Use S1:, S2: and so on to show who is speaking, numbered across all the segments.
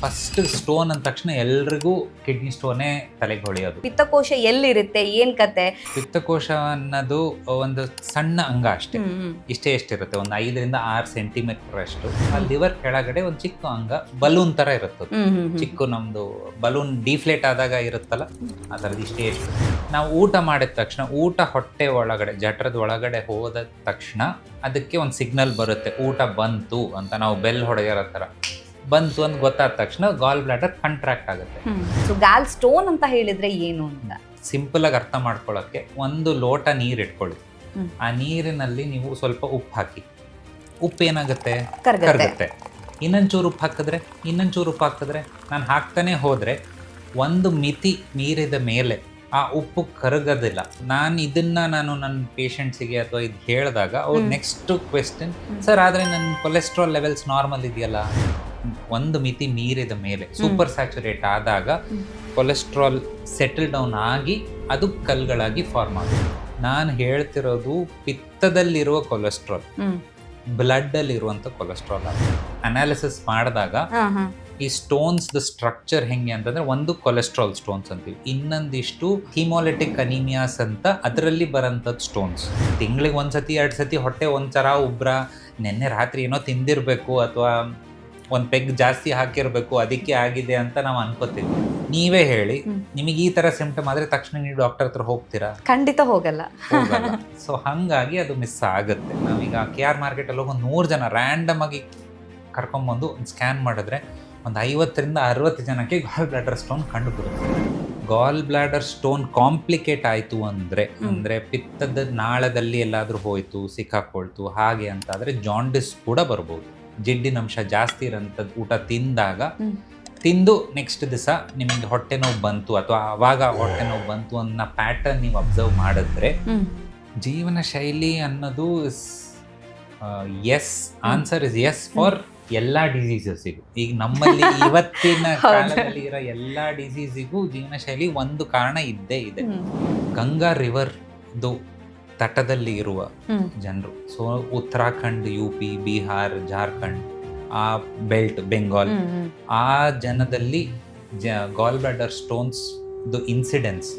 S1: First stone ಅಂದ ತಕ್ಷಣ ಎಲ್ರಿಗೂ ಕಿಡ್ನಿ ಸ್ಟೋನೇ ತಲೆಗೆ ಹೊಳೆಯೋದು.
S2: ಪಿತ್ತಕೋಶ ಎಲ್ಲಿರುತ್ತೆ, ಏನ್ ಕತೆ?
S1: ಪಿತ್ತಕೋಶ ಅನ್ನೋದು ಒಂದು ಸಣ್ಣ ಅಂಗ ಅಷ್ಟೇ, ಇಷ್ಟೇ ಎಷ್ಟಿರುತ್ತೆ, ಒಂದು 5-6 ಸೆಂಟಿಮೀಟರ್ ಅಷ್ಟು. ಆ ಲಿವರ್ ಕೆಳಗಡೆ ಒಂದು ಚಿಕ್ಕ ಅಂಗ ಬಲೂನ್ ತರ ಇರುತ್ತೆ. ಚಿಕ್ಕ ನಮ್ದು ಬಲೂನ್ ಡಿಫ್ಲೇಟ್ ಆದಾಗ ಇರುತ್ತಲ್ಲ, ಆ ಥರದ್ದು ಇಷ್ಟೇ ಎಷ್ಟು. ನಾವು ಊಟ ಮಾಡಿದ ತಕ್ಷಣ, ಊಟ ಹೊಟ್ಟೆ ಒಳಗಡೆ ಜಠರದ ಒಳಗಡೆ ಹೋದ ತಕ್ಷಣ ಅದಕ್ಕೆ ಒಂದು ಸಿಗ್ನಲ್ ಬರುತ್ತೆ, ಊಟ ಬಂತು ಅಂತ. ನಾವು ಬೆಲ್ ಹೊಡೆಯೋ ಥರ ಬಂತು ಅಂತ ಗೊತ್ತಾದ ತಕ್ಷಣ ಗಾಲ್ ಬ್ಲಾಡರ್ ಕಾಂಟ್ರಾಕ್ಟ್ ಆಗುತ್ತೆ.
S2: ಸೊ ಗಾಲ್ ಸ್ಟೋನ್ ಅಂತ ಹೇಳಿದ್ರೆ ಏನು ಅಂತ
S1: ಸಿಂಪಲ್ ಆಗಿ ಅರ್ಥ ಮಾಡ್ಕೊಳ್ಳೋಕ್ಕೆ, ಒಂದು ಲೋಟ ನೀರು ಇಟ್ಕೊಳ್ಳಿ. ಆ ನೀರಿನಲ್ಲಿ ನೀವು ಸ್ವಲ್ಪ ಉಪ್ಪು ಹಾಕಿ. ಉಪ್ಪು ಏನಾಗುತ್ತೆ? ಕರಗುತ್ತೆ. ಇನ್ನೊಂಚೂರು ಉಪ್ಪು ಹಾಕಿದ್ರೆ ನಾನು ಹಾಕ್ತಾನೆ ಹೋದರೆ ಒಂದು ಮಿತಿ ಮೀರಿದ ಮೇಲೆ ಆ ಉಪ್ಪು ಕರಗೋದಿಲ್ಲ. ನಾನು ನನ್ನ ಪೇಷಂಟ್ಸಿಗೆ ಅಥವಾ ಇದು ಹೇಳಿದಾಗ ಅವ್ರು ನೆಕ್ಸ್ಟ್ ಕ್ವೆಶ್ಚನ್, ಸರ್ ಆದರೆ ನನ್ನ ಕೊಲೆಸ್ಟ್ರಾಲ್ ಲೆವೆಲ್ಸ್ ನಾರ್ಮಲ್ ಇದೆಯಲ್ಲ. ಒಂದು ಮಿತಿ ಮೀರಿದ ಮೇಲೆ, ಸೂಪರ್ ಸ್ಯಾಚುರೇಟ್ ಆದಾಗ ಕೊಲೆಸ್ಟ್ರಾಲ್ ಸೆಟಲ್ ಡೌನ್ ಆಗಿ ಅದು ಕಲ್ಗಳಾಗಿ ಫಾರ್ಮ್ ಆಗುತ್ತೆ. ನಾನು ಹೇಳ್ತಿರೋದು ಪಿತ್ತದಲ್ಲಿರುವ ಕೊಲೆಸ್ಟ್ರಾಲ್, ಬ್ಲಡ್ ಅಲ್ಲಿ ಇರುವಂತ ಕೊಲೆಸ್ಟ್ರಾಲ್. ಅನಾಲಿಸಿಸ್ ಮಾಡಿದಾಗ ಈ ಸ್ಟೋನ್ಸ್ ಸ್ಟ್ರಕ್ಚರ್ ಹೆಂಗೆ ಅಂತಂದ್ರೆ, ಒಂದು ಕೊಲೆಸ್ಟ್ರಾಲ್ ಸ್ಟೋನ್ಸ್ ಅಂತೀವಿ, ಇನ್ನೊಂದಿಷ್ಟು ಹಿಮೋಲಿಟಿಕ್ ಅನಿಮಿಯಾಸ್ ಅಂತ ಅದರಲ್ಲಿ ಬರೋಂಥದ್ದು ಸ್ಟೋನ್ಸ್. ತಿಂಗಳಿಗೆ 1 ಸತಿ 2 ಸತಿ ಹೊಟ್ಟೆ ಒಂಥರ ಉಬ್ರ, ನೆನ್ನೆ ರಾತ್ರಿ ಏನೋ ತಿಂದಿರಬೇಕು ಅಥವಾ ಒಂದು ಪೆಗ್ ಜಾಸ್ತಿ ಹಾಕಿರಬೇಕು, ಅದಕ್ಕೆ ಆಗಿದೆ ಅಂತ ನಾವು ಅನ್ಕೋತೀವಿ. ನೀವೇ ಹೇಳಿ, ನಿಮಗೆ ಈ ಥರ ಸಿಂಪ್ಟಮ್ ಆದರೆ ತಕ್ಷಣ ನೀವು ಡಾಕ್ಟರ್ ಹತ್ರ ಹೋಗ್ತೀರಾ?
S2: ಖಂಡಿತ ಹೋಗಲ್ಲ.
S1: ಸೊ ಹಾಗಾಗಿ ಅದು ಮಿಸ್ ಆಗುತ್ತೆ. ನಾವೀಗ KR ಮಾರ್ಕೆಟಲ್ಲಿ ಹೋಗಿ 100 ಜನ ರ್ಯಾಂಡಮ್ ಆಗಿ ಕರ್ಕೊಂಬಂದು ಸ್ಕ್ಯಾನ್ ಮಾಡಿದ್ರೆ ಒಂದು 50-60 ಜನಕ್ಕೆ ಗಾಲ್ ಬ್ಲಾಡರ್ ಸ್ಟೋನ್ ಕಂಡು ಬರುತ್ತೆ. ಗಾಲ್ ಬ್ಲಾಡರ್ ಸ್ಟೋನ್ ಕಾಂಪ್ಲಿಕೇಟ್ ಆಯಿತು ಅಂದರೆ ಪಿತ್ತದ ನಾಳದಲ್ಲಿ ಎಲ್ಲಾದರೂ ಹೋಯಿತು, ಸಿಕ್ಕಾಕೊಳ್ತು ಹಾಗೆ ಅಂತಾದರೆ ಜಾಂಡಿಸ್ ಕೂಡ ಬರ್ಬೋದು. ಜಿಡ್ಡಿನಂಶ ಜಾಸ್ತಿ ಇರೋಂಥದ್ದು ಊಟ ತಿಂದು ನೆಕ್ಸ್ಟ್ ದಿವಸ ನಿಮಗೆ ಹೊಟ್ಟೆ ನೋವು ಬಂತು ಅಥವಾ ಆವಾಗ ಹೊಟ್ಟೆ ನೋವು ಬಂತು ಅನ್ನೋ ಪ್ಯಾಟರ್ನ್ ನೀವು ಅಬ್ಸರ್ವ್ ಮಾಡಿದ್ರೆ, ಜೀವನ ಶೈಲಿ ಅನ್ನೋದು is, answer is is for ಎಲ್ಲ ಡಿಸೀಸಸ್ಸಿಗೂ. ಈಗ ನಮ್ಮಲ್ಲಿ ಇವತ್ತಿನ ಕಾಲದಲ್ಲಿ ಇರೋ ಎಲ್ಲ ಡಿಸೀಸಿಗೂ ಜೀವನ ಶೈಲಿ ಒಂದು ಕಾರಣ ಇದ್ದೇ ಇದೆ. ಗಂಗಾ ರಿವರ್ದು ತಟದಲ್ಲಿ ಇರುವ ಜನರು, ಸೊ ಉತ್ತರಾಖಂಡ್, UP, ಬಿಹಾರ್, ಜಾರ್ಖಂಡ್, ಆ ಬೆಲ್ಟ್, ಬೆಂಗಾಲ್, ಆ ಜನದಲ್ಲಿ ಗಾಲ್ ಬ್ಲಾಡರ್ ಸ್ಟೋನ್ಸ್ ಇನ್ಸಿಡೆನ್ಸ್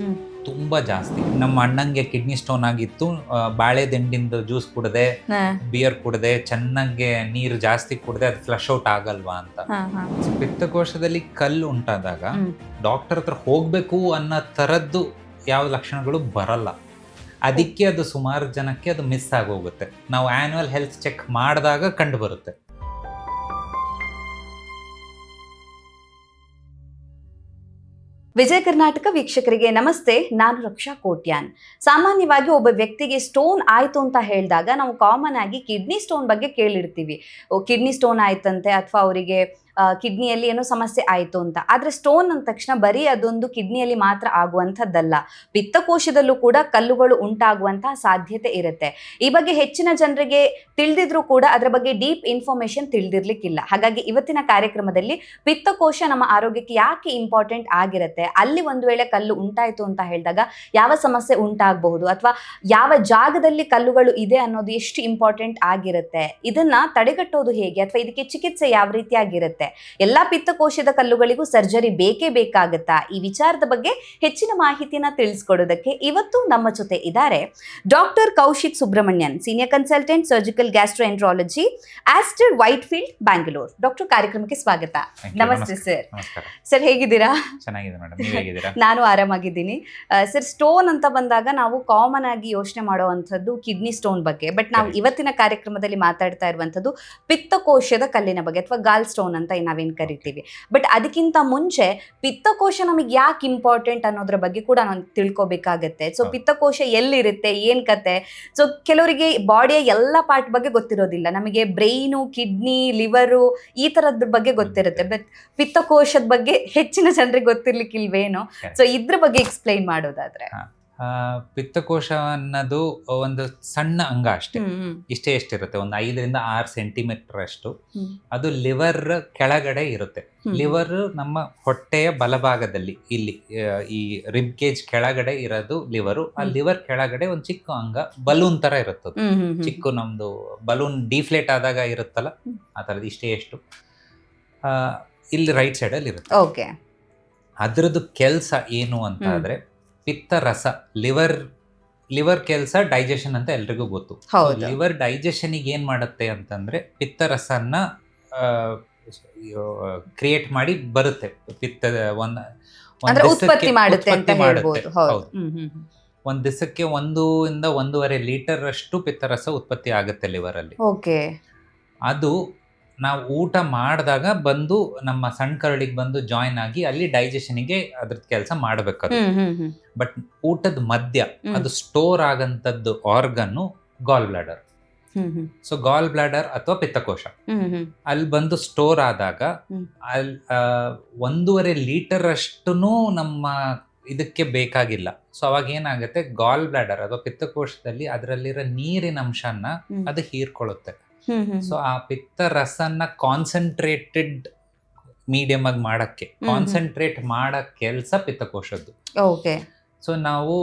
S1: ತುಂಬಾ ಜಾಸ್ತಿ. ನಮ್ಮ ಅಣ್ಣಂಗೆ ಕಿಡ್ನಿ ಸ್ಟೋನ್ ಆಗಿತ್ತು, ಬಾಳೆ ದಿಂಡಿಂದ ಜ್ಯೂಸ್ ಕುಡದೆ, ಬಿಯರ್ ಕುಡದೆ, ಚೆನ್ನಾಗಿ ನೀರು ಜಾಸ್ತಿ ಕುಡದೆ, ಅದು ಫ್ಲಶ್ ಔಟ್ ಆಗಲ್ವಾ ಅಂತ. ಪಿತ್ತಕೋಶದಲ್ಲಿ ಕಲ್ಲು ಉಂಟಾದಾಗ ಡಾಕ್ಟರ್ ಹತ್ರ ಹೋಗ್ಬೇಕು ಅನ್ನೋ ಥರದ್ದು ಯಾವ ಲಕ್ಷಣಗಳು ಬರಲ್ಲ. ಅದಕ್ಕೆ ಅದು ಸುಮಾರು ಜನಕ್ಕೆ ಅದು ಮಿಸ್ ಆಗೋಗುತ್ತೆ. ನಾವು ಆನ್ಯುವಲ್ ಹೆಲ್ತ್ ಚೆಕ್ ಮಾಡಿದಾಗ ಕಂಡು ಬರುತ್ತೆ.
S2: ವಿಜಯ ಕರ್ನಾಟಕ ವೀಕ್ಷಕರಿಗೆ ನಮಸ್ತೆ, ನಾನು ರಕ್ಷಾ ಕೋಟ್ಯಾನ್. ಸಾಮಾನ್ಯವಾಗಿ ಒಬ್ಬ ವ್ಯಕ್ತಿಗೆ ಸ್ಟೋನ್ ಆಯ್ತು ಅಂತ ಹೇಳಿದಾಗ ನಾವು ಕಾಮನ್ ಆಗಿ ಕಿಡ್ನಿ ಸ್ಟೋನ್ ಬಗ್ಗೆ ಕೇಳಿರ್ತೀವಿ. ಕಿಡ್ನಿ ಸ್ಟೋನ್ ಆಯ್ತಂತೆ ಅಥವಾ ಅವರಿಗೆ ಕಿಡ್ನಿಯಲ್ಲಿ ಏನೋ ಸಮಸ್ಯೆ ಆಯಿತು ಅಂತ. ಆದರೆ ಸ್ಟೋನ್ ಅಂದ ತಕ್ಷಣ ಬರೀ ಅದೊಂದು ಕಿಡ್ನಿಯಲ್ಲಿ ಮಾತ್ರ ಆಗುವಂಥದ್ದಲ್ಲ, ಪಿತ್ತಕೋಶದಲ್ಲೂ ಕೂಡ ಕಲ್ಲುಗಳು ಉಂಟಾಗುವಂತಹ ಸಾಧ್ಯತೆ ಇರುತ್ತೆ. ಈ ಬಗ್ಗೆ ಹೆಚ್ಚಿನ ಜನರಿಗೆ ತಿಳಿದಿದ್ರೂ ಕೂಡ ಅದರ ಬಗ್ಗೆ ಡೀಪ್ ಇನ್ಫಾರ್ಮೇಶನ್ ತಿಳಿದಿರ್ಲಿಕ್ಕಿಲ್ಲ. ಹಾಗಾಗಿ ಇವತ್ತಿನ ಕಾರ್ಯಕ್ರಮದಲ್ಲಿ ಪಿತ್ತಕೋಶ ನಮ್ಮ ಆರೋಗ್ಯಕ್ಕೆ ಯಾಕೆ ಇಂಪಾರ್ಟೆಂಟ್ ಆಗಿರುತ್ತೆ, ಅಲ್ಲಿ ಒಂದು ವೇಳೆ ಕಲ್ಲು ಉಂಟಾಯಿತು ಅಂತ ಹೇಳಿದಾಗ ಯಾವ ಸಮಸ್ಯೆ ಉಂಟಾಗಬಹುದು ಅಥವಾ ಯಾವ ಜಾಗದಲ್ಲಿ ಕಲ್ಲುಗಳು ಇದೆ ಅನ್ನೋದು ಎಷ್ಟು ಇಂಪಾರ್ಟೆಂಟ್ ಆಗಿರುತ್ತೆ, ಇದನ್ನ ತಡೆಗಟ್ಟೋದು ಹೇಗೆ ಅಥವಾ ಇದಕ್ಕೆ ಚಿಕಿತ್ಸೆ ಯಾವ ರೀತಿಯಾಗಿರುತ್ತೆ, ಎಲ್ಲಾ ಪಿತ್ತಕೋಶದ ಕಲ್ಲುಗಳಿಗೂ ಸರ್ಜರಿ ಬೇಕೇ ಬೇಕಾಗುತ್ತಾ, ಈ ವಿಚಾರದ ಬಗ್ಗೆ ಹೆಚ್ಚಿನ ಮಾಹಿತಿಯನ್ನ ತಿಳಿಸ್ಕೊಡೋದಕ್ಕೆ ಇವತ್ತು ನಮ್ಮ ಜೊತೆ ಇದ್ದಾರೆ doctor Kaushik Subrahmanyan, senior consultant surgical gastroenterology, Aster Whitefield, Bangalore. Doctor, ಕಾರ್ಯಕ್ರಮಕ್ಕೆ ಸ್ವಾಗತ. ನಮಸ್ತೆ ಸರ್. ಸರ್ ಹೇಗಿದ್ದೀರಾ?
S1: ಚೆನ್ನಾಗಿದೆ ಮೇಡಮ್, ನೀವು ಹೇಗಿದ್ದೀರಾ?
S2: ನಾನು ಆರಾಮಾಗಿದ್ದೀನಿ ಸರ್. ಸ್ಟೋನ್ ಅಂತ ಬಂದಾಗ ನಾವು ಕಾಮನ್ ಆಗಿ ಯೋಚನೆ ಮಾಡುವಂಥದ್ದು ಕಿಡ್ನಿ ಸ್ಟೋನ್ ಬಗ್ಗೆ, ಬಟ್ ನಾವು ಇವತ್ತಿನ ಕಾರ್ಯಕ್ರಮದಲ್ಲಿ ಮಾತಾಡ್ತಾ ಇರುವಂಥದ್ದು ಪಿತ್ತಕೋಶದ ಕಲ್ಲಿನ ಬಗ್ಗೆ ಅಥವಾ ಗಾಲ್ ಸ್ಟೋನ್ ಅಂತ ನಾವೇನು ಕರಿತೀವಿ. ಬಟ್ ಅದಕ್ಕಿಂತ ಮುಂಚೆ ಪಿತ್ತಕೋಶ ನಮಗೆ ಯಾಕೆ ಇಂಪಾರ್ಟೆಂಟ್ ಅನ್ನೋದ್ರ ಬಗ್ಗೆ ಕೂಡ ನಾವು ತಿಳ್ಕೊಬೇಕಾಗತ್ತೆ. ಸೊ ಪಿತ್ತಕೋಶ ಎಲ್ಲಿರುತ್ತೆ, ಏನ್ ಕತೆ? ಸೊ ಕೆಲವರಿಗೆ ಬಾಡಿಯ ಎಲ್ಲ ಪಾರ್ಟ್ ಬಗ್ಗೆ ಗೊತ್ತಿರೋದಿಲ್ಲ. ನಮಗೆ ಬ್ರೈನು, ಕಿಡ್ನಿ, ಲಿವರು ಈ ತರದ್ರ ಬಗ್ಗೆ ಗೊತ್ತಿರುತ್ತೆ, ಬಟ್ ಪಿತ್ತಕೋಶದ ಬಗ್ಗೆ ಹೆಚ್ಚಿನ ಜನರಿಗೆ ಗೊತ್ತಿರ್ಲಿಕ್ಕಿಲ್ವೇನೋ. ಸೊ ಇದ್ರ ಬಗ್ಗೆ ಎಕ್ಸ್ಪ್ಲೈನ್ ಮಾಡೋದಾದ್ರೆ,
S1: ಪಿತ್ತಕೋಶ ಅನ್ನೋದು ಒಂದು ಸಣ್ಣ ಅಂಗ ಅಷ್ಟೇ, ಇಷ್ಟೇ ಎಷ್ಟಿರುತ್ತೆ, ಒಂದು 5-6 ಸೆಂಟಿಮೀಟರ್ ಅಷ್ಟು. ಅದು ಲಿವರ್ ಕೆಳಗಡೆ ಇರುತ್ತೆ. ಲಿವರ್ ನಮ್ಮ ಹೊಟ್ಟೆಯ ಬಲಭಾಗದಲ್ಲಿ, ಇಲ್ಲಿ ಈ ರಿಬ್ ಕೇಜ್ ಕೆಳಗಡೆ ಇರೋದು ಲಿವರು. ಆ ಲಿವರ್ ಕೆಳಗಡೆ ಒಂದು ಚಿಕ್ಕ ಅಂಗ ಬಲೂನ್ ತರ ಇರುತ್ತೆ. ಚಿಕ್ಕ ನಮ್ದು ಬಲೂನ್ ಡಿಫ್ಲೇಟ್ ಆದಾಗ ಇರುತ್ತಲ್ಲ, ಆ ಥರದ್ದು ಇಷ್ಟೇ ಎಷ್ಟು. ಇಲ್ಲಿ ರೈಟ್ ಸೈಡಲ್ಲಿ ಇರುತ್ತೆ.
S2: ಓಕೆ.
S1: ಅದ್ರದ್ದು ಕೆಲಸ ಏನು ಅಂತ ಆದ್ರೆ ಪಿತ್ತರಸ, ಲಿವರ್ ಕೆಲಸ ಡೈಜೆಷನ್ ಅಂತ ಎಲ್ರಿಗೂ ಗೊತ್ತು. ಲಿವರ್ ಡೈಜೆಷನ್ಗೆ ಏನ್ ಮಾಡುತ್ತೆ ಅಂತಂದ್ರೆ ಪಿತ್ತರಸನ್ನ ಕ್ರಿಯೇಟ್ ಮಾಡಿ ಬರುತ್ತೆ. ಪಿತ್ತದ
S2: ಉತ್ಪತ್ತಿ ಮಾಡುತ್ತೆ ಅಂತ ಹೇಳ್ಬೋದು. ಹೌದು.
S1: ಒಂದ್ ದಿವಸಕ್ಕೆ 1 ಇಂದ 1.5 ಲೀಟರ್ ಅಷ್ಟು ಪಿತ್ತರಸ ಉತ್ಪತ್ತಿ ಆಗುತ್ತೆ ಲಿವರ್ ಅಲ್ಲಿ.
S2: ಓಕೆ.
S1: ಅದು ನಾವು ಊಟ ಮಾಡಿದಾಗ ಬಂದು ನಮ್ಮ ಸಣ್ಣ ಕರಳಿಗೆ ಬಂದು ಜಾಯಿನ್ ಆಗಿ ಅಲ್ಲಿ ಡೈಜೆಷನ್ಗೆ ಅದ್ರದ್ದು ಕೆಲಸ ಮಾಡಬೇಕು. ಬಟ್ ಊಟದ ಮಧ್ಯ ಅದು ಸ್ಟೋರ್ ಆಗಂತದ್ದು ಆರ್ಗನ್ನು gall bladder. So gall bladder ಅಥವಾ ಪಿತ್ತಕೋಶ ಅಲ್ಲಿ ಬಂದು ಸ್ಟೋರ್ ಆದಾಗ ಅಲ್ಲಿ 1.5 ಲೀಟರ್ ಅಷ್ಟು ನಮ್ಮ ಇದಕ್ಕೆ ಬೇಕಾಗಿಲ್ಲ. ಸೊ ಅವಾಗ ಏನಾಗುತ್ತೆ, ಗಾಲ್ ಬ್ಲಾಡರ್ ಅಥವಾ ಪಿತ್ತಕೋಶದಲ್ಲಿ ಅದರಲ್ಲಿರೋ ನೀರಿನ ಅಂಶನ ಅದು ಹೀರ್ಕೊಳ್ಳುತ್ತೆ. ಸೊ ಆ ಪಿತ್ತರಸನ ಕಾನ್ಸಂಟ್ರೇಟೆಡ್ ಮೀಡಿಯಂ ಆಗಿ ಮಾಡಕ್ಕೆ, ಕಾನ್ಸಂಟ್ರೇಟ್ ಮಾಡೋ ಕೆಲಸ ಪಿತ್ತಕೋಶದ್ದು.
S2: ಓಕೆ.
S1: ಸೊ ನಾವು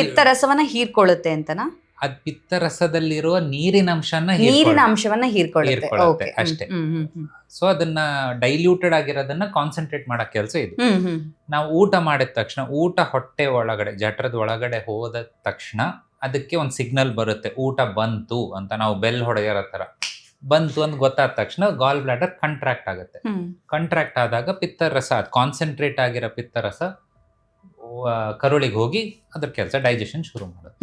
S2: ಪಿತ್ತರಸವನ್ನ ಹೀರ್ಕೊಳ್ಳುತ್ತೆ ಅಂತನಾ?
S1: ಅದ್ ಪಿತ್ತರಸದಲ್ಲಿರುವ ನೀರಿನ
S2: ಅಂಶವನ್ನ ಹೀರ್ಕೊಳ್ಳುತ್ತೆ
S1: ಅಷ್ಟೇ. ಸೊ ಅದನ್ನ ಡೈಲ್ಯೂಟೆಡ್ ಆಗಿರೋದನ್ನ ಕಾನ್ಸಂಟ್ರೇಟ್ ಮಾಡೋ ಕೆಲಸ ಇದು. ನಾವು ಊಟ ಮಾಡಿದ ತಕ್ಷಣ, ಊಟ ಹೊಟ್ಟೆ ಒಳಗಡೆ ಜಠರದ ಒಳಗಡೆ ಹೋದ ತಕ್ಷಣ ಅದಕ್ಕೆ ಒಂದು ಸಿಗ್ನಲ್ ಬರುತ್ತೆ, ಊಟ ಬಂತು ಅಂತ. ನಾವು ಬೆಲ್ ಹೊಡೆಯೋ ತರ ಬಂತು ಅಂತ ಗೊತ್ತಾದ ತಕ್ಷಣ ಗಾಲ್ ಬ್ಲಾಡರ್ ಕಂಟ್ರಾಕ್ಟ್ ಆಗುತ್ತೆ. ಕಂಟ್ರಾಕ್ಟ್ ಆದಾಗ ಪಿತ್ತರಸ, ಕಾನ್ಸಂಟ್ರೇಟ್ ಆಗಿರೋ ಪಿತ್ತರಸ ಕರುಳಿಗೆ ಹೋಗಿ ಅದ್ರ ಕೆಲಸ ಡೈಜೆಷನ್ ಶುರು ಮಾಡುತ್ತೆ.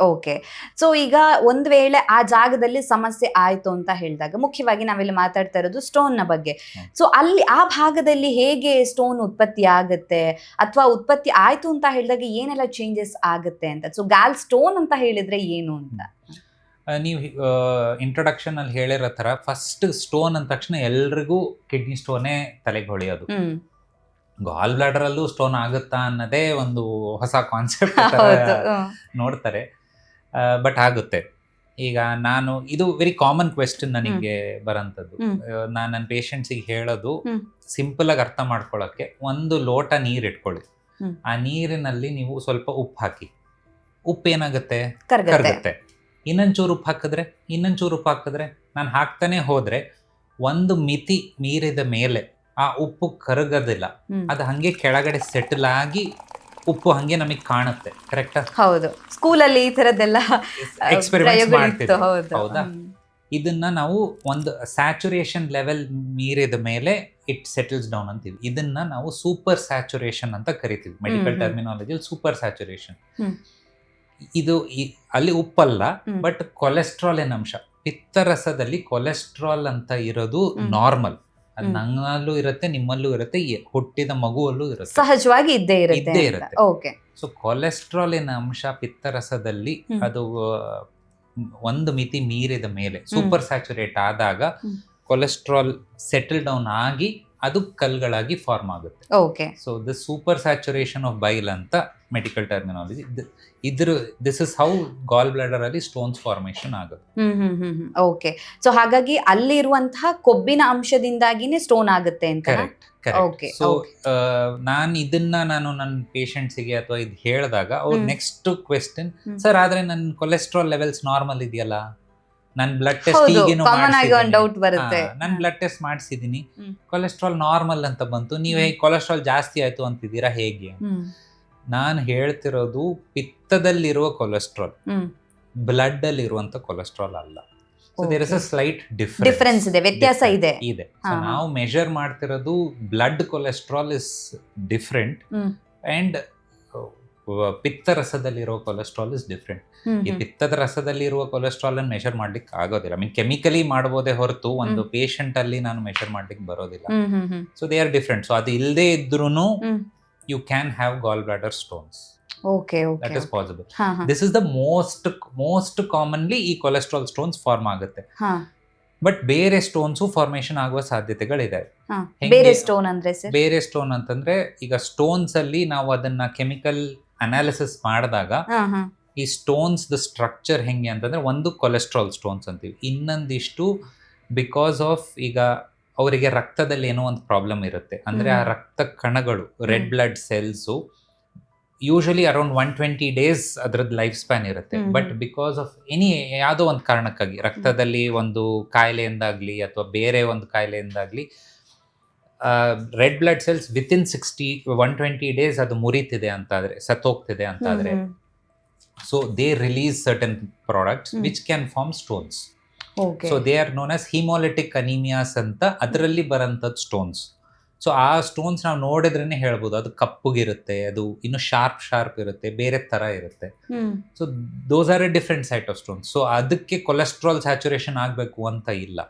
S2: ಓಕೆ. ಸೊ ಈಗ ಒಂದ್ ವೇಳೆ ಆ ಜಾಗದಲ್ಲಿ ಸಮಸ್ಯೆ ಆಯ್ತು ಅಂತ ಹೇಳಿದಾಗ, ಮುಖ್ಯವಾಗಿ ನಾವಿಲ್ಲಿ ಮಾತಾಡ್ತಾ ಇರೋದು ಸ್ಟೋನ್ ನ ಬಗ್ಗೆ. ಸೊ ಅಲ್ಲಿ ಆ ಭಾಗದಲ್ಲಿ ಹೇಗೆ ಸ್ಟೋನ್ ಉತ್ಪತ್ತಿ ಆಗುತ್ತೆ, ಅಥವಾ ಉತ್ಪತ್ತಿ ಆಯ್ತು ಅಂತ ಹೇಳಿದಾಗ ಏನೆಲ್ಲ ಚೇಂಜಸ್ ಆಗುತ್ತೆ ಅಂತ. ಸೊ ಗಾಲ್ ಸ್ಟೋನ್ ಅಂತ ಹೇಳಿದ್ರೆ ಏನು ಅಂತ
S1: ನೀವು ಇಂಟ್ರೊಡಕ್ಷನ್ ಅಲ್ಲಿ ಹೇಳಿರೋ ತರ, ಫಸ್ಟ್ ಸ್ಟೋನ್ ಅಂದ ತಕ್ಷಣ ಎಲ್ರಿಗೂ ಕಿಡ್ನಿ ಸ್ಟೋನೇ ತಲೆಗೆ ಹೊಳೆಯೋದು. ಗಾಲ್ ಬ್ಲಾಡರ್ ಅಲ್ಲೂ ಸ್ಟೋನ್ ಆಗುತ್ತಾ ಅನ್ನೋದೇ ಒಂದು ಹೊಸ ಕಾನ್ಸೆಪ್ಟ್ ನೋಡ್ತಾರೆ. ಬಟ್ ಆಗುತ್ತೆ. ಈಗ ಇದು ವೆರಿ ಕಾಮನ್ ಕ್ವೆಶ್ಚನ್ ನನಗೆ ಬರೋಂಥದ್ದು. ನಾನು ನನ್ನ ಪೇಷಂಟ್ಸಿಗೆ ಹೇಳೋದು, ಸಿಂಪಲ್ ಆಗಿ ಅರ್ಥ ಮಾಡ್ಕೊಳಕ್ಕೆ, 1 ಲೋಟ ನೀರು ಇಟ್ಕೊಳ್ಳಿ. ಆ ನೀರಿನಲ್ಲಿ ನೀವು ಸ್ವಲ್ಪ ಉಪ್ಪು ಹಾಕಿ. ಉಪ್ಪು ಏನಾಗುತ್ತೆ, ಕರಗುತ್ತೆ. ಇನ್ನೊಂಚೂರು ಉಪ್ಪು ಹಾಕಿದ್ರೆ ನಾನು ಹಾಕ್ತಾನೆ ಹೋದ್ರೆ ಒಂದು ಮಿತಿ ಮೀರಿದ ಮೇಲೆ ಆ ಉಪ್ಪು ಕರಗೋದಿಲ್ಲ, ಅದು ಹಂಗೆ ಕೆಳಗಡೆ ಸೆಟಲ್ ಆಗಿ ಉಪ್ಪು ಹಂಗೆ ನಮಗೆ ಕಾಣುತ್ತೆ. ಕರೆಕ್ಟಾ?
S2: ಹೌದು. ಸ್ಕೂಲಲ್ಲಿ ಈ ತರದೆಲ್ಲ
S1: ಎಕ್ಸ್ಪೆರಿಮೆಂಟ್ಸ್ ಮಾಡ್ತೀವಿ. ಹೌದಾ? ಇದನ್ನ ನಾವು ಒಂದು ಸ್ಯಾಚುರೇಷನ್ ಲೆವೆಲ್ ಮೀರಿದ ಮೇಲೆ ಇಟ್ ಸೆಟಲ್ಸ್ ಡೌನ್ ಅಂತೀವಿ. ಇದನ್ನ ನಾವು ಸೂಪರ್ ಸ್ಯಾಚುರೇಷನ್ ಅಂತ ಕರಿತೀವಿ. ಮೆಡಿಕಲ್ ಟರ್ಮಿನಾಲಜಿಯಲ್ಲಿ ಸೂಪರ್ ಸ್ಯಾಚುರೇಷನ್. ಇದು ಅಲ್ಲಿ ಉಪ್ಪಲ್ಲ, ಬಟ್ ಕೊಲೆಸ್ಟ್ರಾಲ್ ಅಂಶ. ಪಿತ್ತರಸದಲ್ಲಿ ಕೊಲೆಸ್ಟ್ರಾಲ್ ಅಂತ ಇರೋದು ನಾರ್ಮಲ್. ಅದು ನನ್ನಲ್ಲೂ ಇರುತ್ತೆ, ನಿಮ್ಮಲ್ಲೂ ಇರುತ್ತೆ, ಹುಟ್ಟಿದ ಮಗುವಲ್ಲೂ ಇರುತ್ತೆ,
S2: ಸಹಜವಾಗಿ ಇದ್ದೇ ಇರುತ್ತೆ. ಓಕೆ.
S1: ಸೊ ಕೊಲೆಸ್ಟ್ರಾಲಿನ ಅಂಶ ಪಿತ್ತರಸದಲ್ಲಿ ಅದು ಒಂದು ಮಿತಿ ಮೀರಿದ ಮೇಲೆ, ಸೂಪರ್ ಸ್ಯಾಚುರೇಟ್ ಆದಾಗ ಕೊಲೆಸ್ಟ್ರಾಲ್ ಸೆಟಲ್ ಡೌನ್ ಆಗಿ ಅದು ಕಲ್ಗಳಾಗಿ ಫಾರ್ಮ್ ಆಗುತ್ತೆ.
S2: Okay.
S1: So the super saturation of bile ಅಂತ medical terminology. This is how gall bladder ಅಲ್ಲಿ ಸ್ಟೋನ್ಸ್ ಫಾರ್ಮೇಶನ್ ಆಗುತ್ತೆ.
S2: ಓಕೆ. ಸೊ ಹಾಗಾಗಿ ಅಲ್ಲಿರುವಂತಹ ಕೊಬ್ಬಿನ ಅಂಶದಿಂದಾಗಿನೇ ಸ್ಟೋನ್ ಆಗುತ್ತೆ ಅಂತ.
S1: ಕರೆಕ್ಟ್. ಸೊ ನಾನು ನನ್ನ ಪೇಷಂಟ್ಸಿಗೆ ಅಥವಾ ಇದು ಹೇಳಿದಾಗ ಅವ್ರು ನೆಕ್ಸ್ಟ್ ಕ್ವೆಶ್ಚನ್, ಸರ್ ಆದ್ರೆ ನನ್ನ ಕೊಲೆಸ್ಟ್ರಾಲ್ ಲೆವೆಲ್ಸ್ ನಾರ್ಮಲ್ ಇದೆಯಲ್ಲ, ನಾನು ಬ್ಲಡ್ ಟೆಸ್ಟ್ ಬ್ಲಡ್ ಟೆಸ್ಟ್ ಮಾಡಿಸಿದೀನಿ, ಕೊಲೆಸ್ಟ್ರಾಲ್ ನಾರ್ಮಲ್ ಅಂತ ಬಂತು, ನೀವು ಹೇಗೆ ಕೊಲೆಸ್ಟ್ರಾಲ್ ಜಾಸ್ತಿ ಆಯ್ತು ಅಂತಿದ್ದೀರಾ ಹೇಗೆ? ನಾನು ಹೇಳ್ತಿರೋದು ಪಿತ್ತದಲ್ಲಿರುವ ಕೊಲೆಸ್ಟ್ರಾಲ್, ಬ್ಲಡ್ ಅಲ್ಲಿ ಇರುವಂತ ಕೊಲೆಸ್ಟ್ರಾಲ್ ಅಲ್ಲ. So there is a slight
S2: difference ಇದೆ, ವ್ಯತ್ಯಾಸ ಇದೆ.
S1: ಸೊ ನಾವು ಮೆಜರ್ ಮಾಡ್ತಿರೋದು blood cholesterol is different and ಪಿತ್ತರಸದಲ್ಲಿರೋ ಕೊಲೆಸ್ಟ್ರಾಲ್ ಇಸ್ ಡಿಫರೆಂಟ್. ಈ ಪಿತ್ತದ ರಸದಲ್ಲಿ ಇರುವ ಕೊಲೆಸ್ಟ್ರಾಲ್ ಅನ್ನು ಮೆಷರ್ ಮಾಡ್ಲಿಕ್ಕೆ ಆಗೋದಿಲ್ಲ. ಕೆಮಿಕಲಿ ಮಾಡಬಹುದೇ ಹೊರತು ಒಂದು ಪೇಷಂಟ್ ಅಲ್ಲಿ ನಾನು ಮೆಷರ್ ಮಾಡ್ಲಿಕ್ಕೆ ಬರೋದಿಲ್ಲ. So they are different. So ಅದು ಇಲ್ಲದೆ ಇದ್ರೂನು you can have gall bladder stones. That is possible. This is the most commonly ಈ ಕೊಲೆಸ್ಟ್ರಾಲ್ ಸ್ಟೋನ್ಸ್ ಫಾರ್ಮ್ ಆಗುತ್ತೆ. ಬಟ್ ಬೇರೆ ಸ್ಟೋನ್ಸ್ ಫಾರ್ಮೇಶನ್ ಆಗುವ ಸಾಧ್ಯತೆಗಳಿದೆ. ಬೇರೆ ಸ್ಟೋನ್ ಅಂತಂದ್ರೆ, ಈಗ ಸ್ಟೋನ್ಸ್ ಅಲ್ಲಿ ನಾವು ಅದನ್ನ ಕೆಮಿಕಲ್ ಅನಾಲಿಸಿಸ್ ಮಾಡಿದಾಗ ಈ ಸ್ಟೋನ್ಸ್ ದ ಸ್ಟ್ರಕ್ಚರ್ ಹೆಂಗೆ ಅಂತಂದ್ರೆ, ಒಂದು ಕೊಲೆಸ್ಟ್ರಾಲ್ ಸ್ಟೋನ್ಸ್ ಅಂತೀವಿ, ಇನ್ನೊಂದಿಷ್ಟು ಬಿಕಾಸ್ ಆಫ್ ಈಗ ಅವರಿಗೆ ರಕ್ತದಲ್ಲಿ ಏನೋ ಒಂದು ಪ್ರಾಬ್ಲಮ್ ಇರುತ್ತೆ. ಅಂದ್ರೆ ಆ ರಕ್ತ ಕಣಗಳು, red blood cells usually around 120 days ಅದರದ್ದು ಲೈಫ್ ಸ್ಪ್ಯಾನ್ ಇರುತ್ತೆ. ಬಟ್ ಬಿಕಾಸ್ ಆಫ್ ಯಾವುದೋ ಒಂದು ಕಾರಣಕ್ಕಾಗಿ ರಕ್ತದಲ್ಲಿ ಒಂದು ಕಾಯಿಲೆಯಿಂದಾಗ್ಲಿ ಅಥವಾ ಬೇರೆ ಒಂದು ಕಾಯಿಲೆಯಿಂದಾಗ್ಲಿ red blood cells within 120 days ಅದು ಮುರಿತಿದೆ ಅಂತಾದ್ರೆ, ಸತ್ತೋಗ್ತಿದೆ ಅಂತಾದ್ರೆ, so they release certain products which can form stones. So they are known as haemolytic anaemias ಅಂತ, ಅದರಲ್ಲಿ ಬರೋಂಥದ್ದು ಸ್ಟೋನ್ಸ್. ಸೊ ಆ ಸ್ಟೋನ್ಸ್ ನಾವು ನೋಡಿದ್ರೇನೆ ಹೇಳ್ಬೋದು ಅದು ಕಪ್ಪುಗಿರುತ್ತೆ, ಅದು ಇನ್ನು ಶಾರ್ಪ್ ಇರುತ್ತೆ, ಬೇರೆ ತರ ಇರುತ್ತೆ. So those are A different site of stones. So ಅದಕ್ಕೆ ಕೊಲೆಸ್ಟ್ರಾಲ್ ಸ್ಯಾಚುರೇಷನ್ ಆಗಬೇಕು ಅಂತ ಇಲ್ಲ,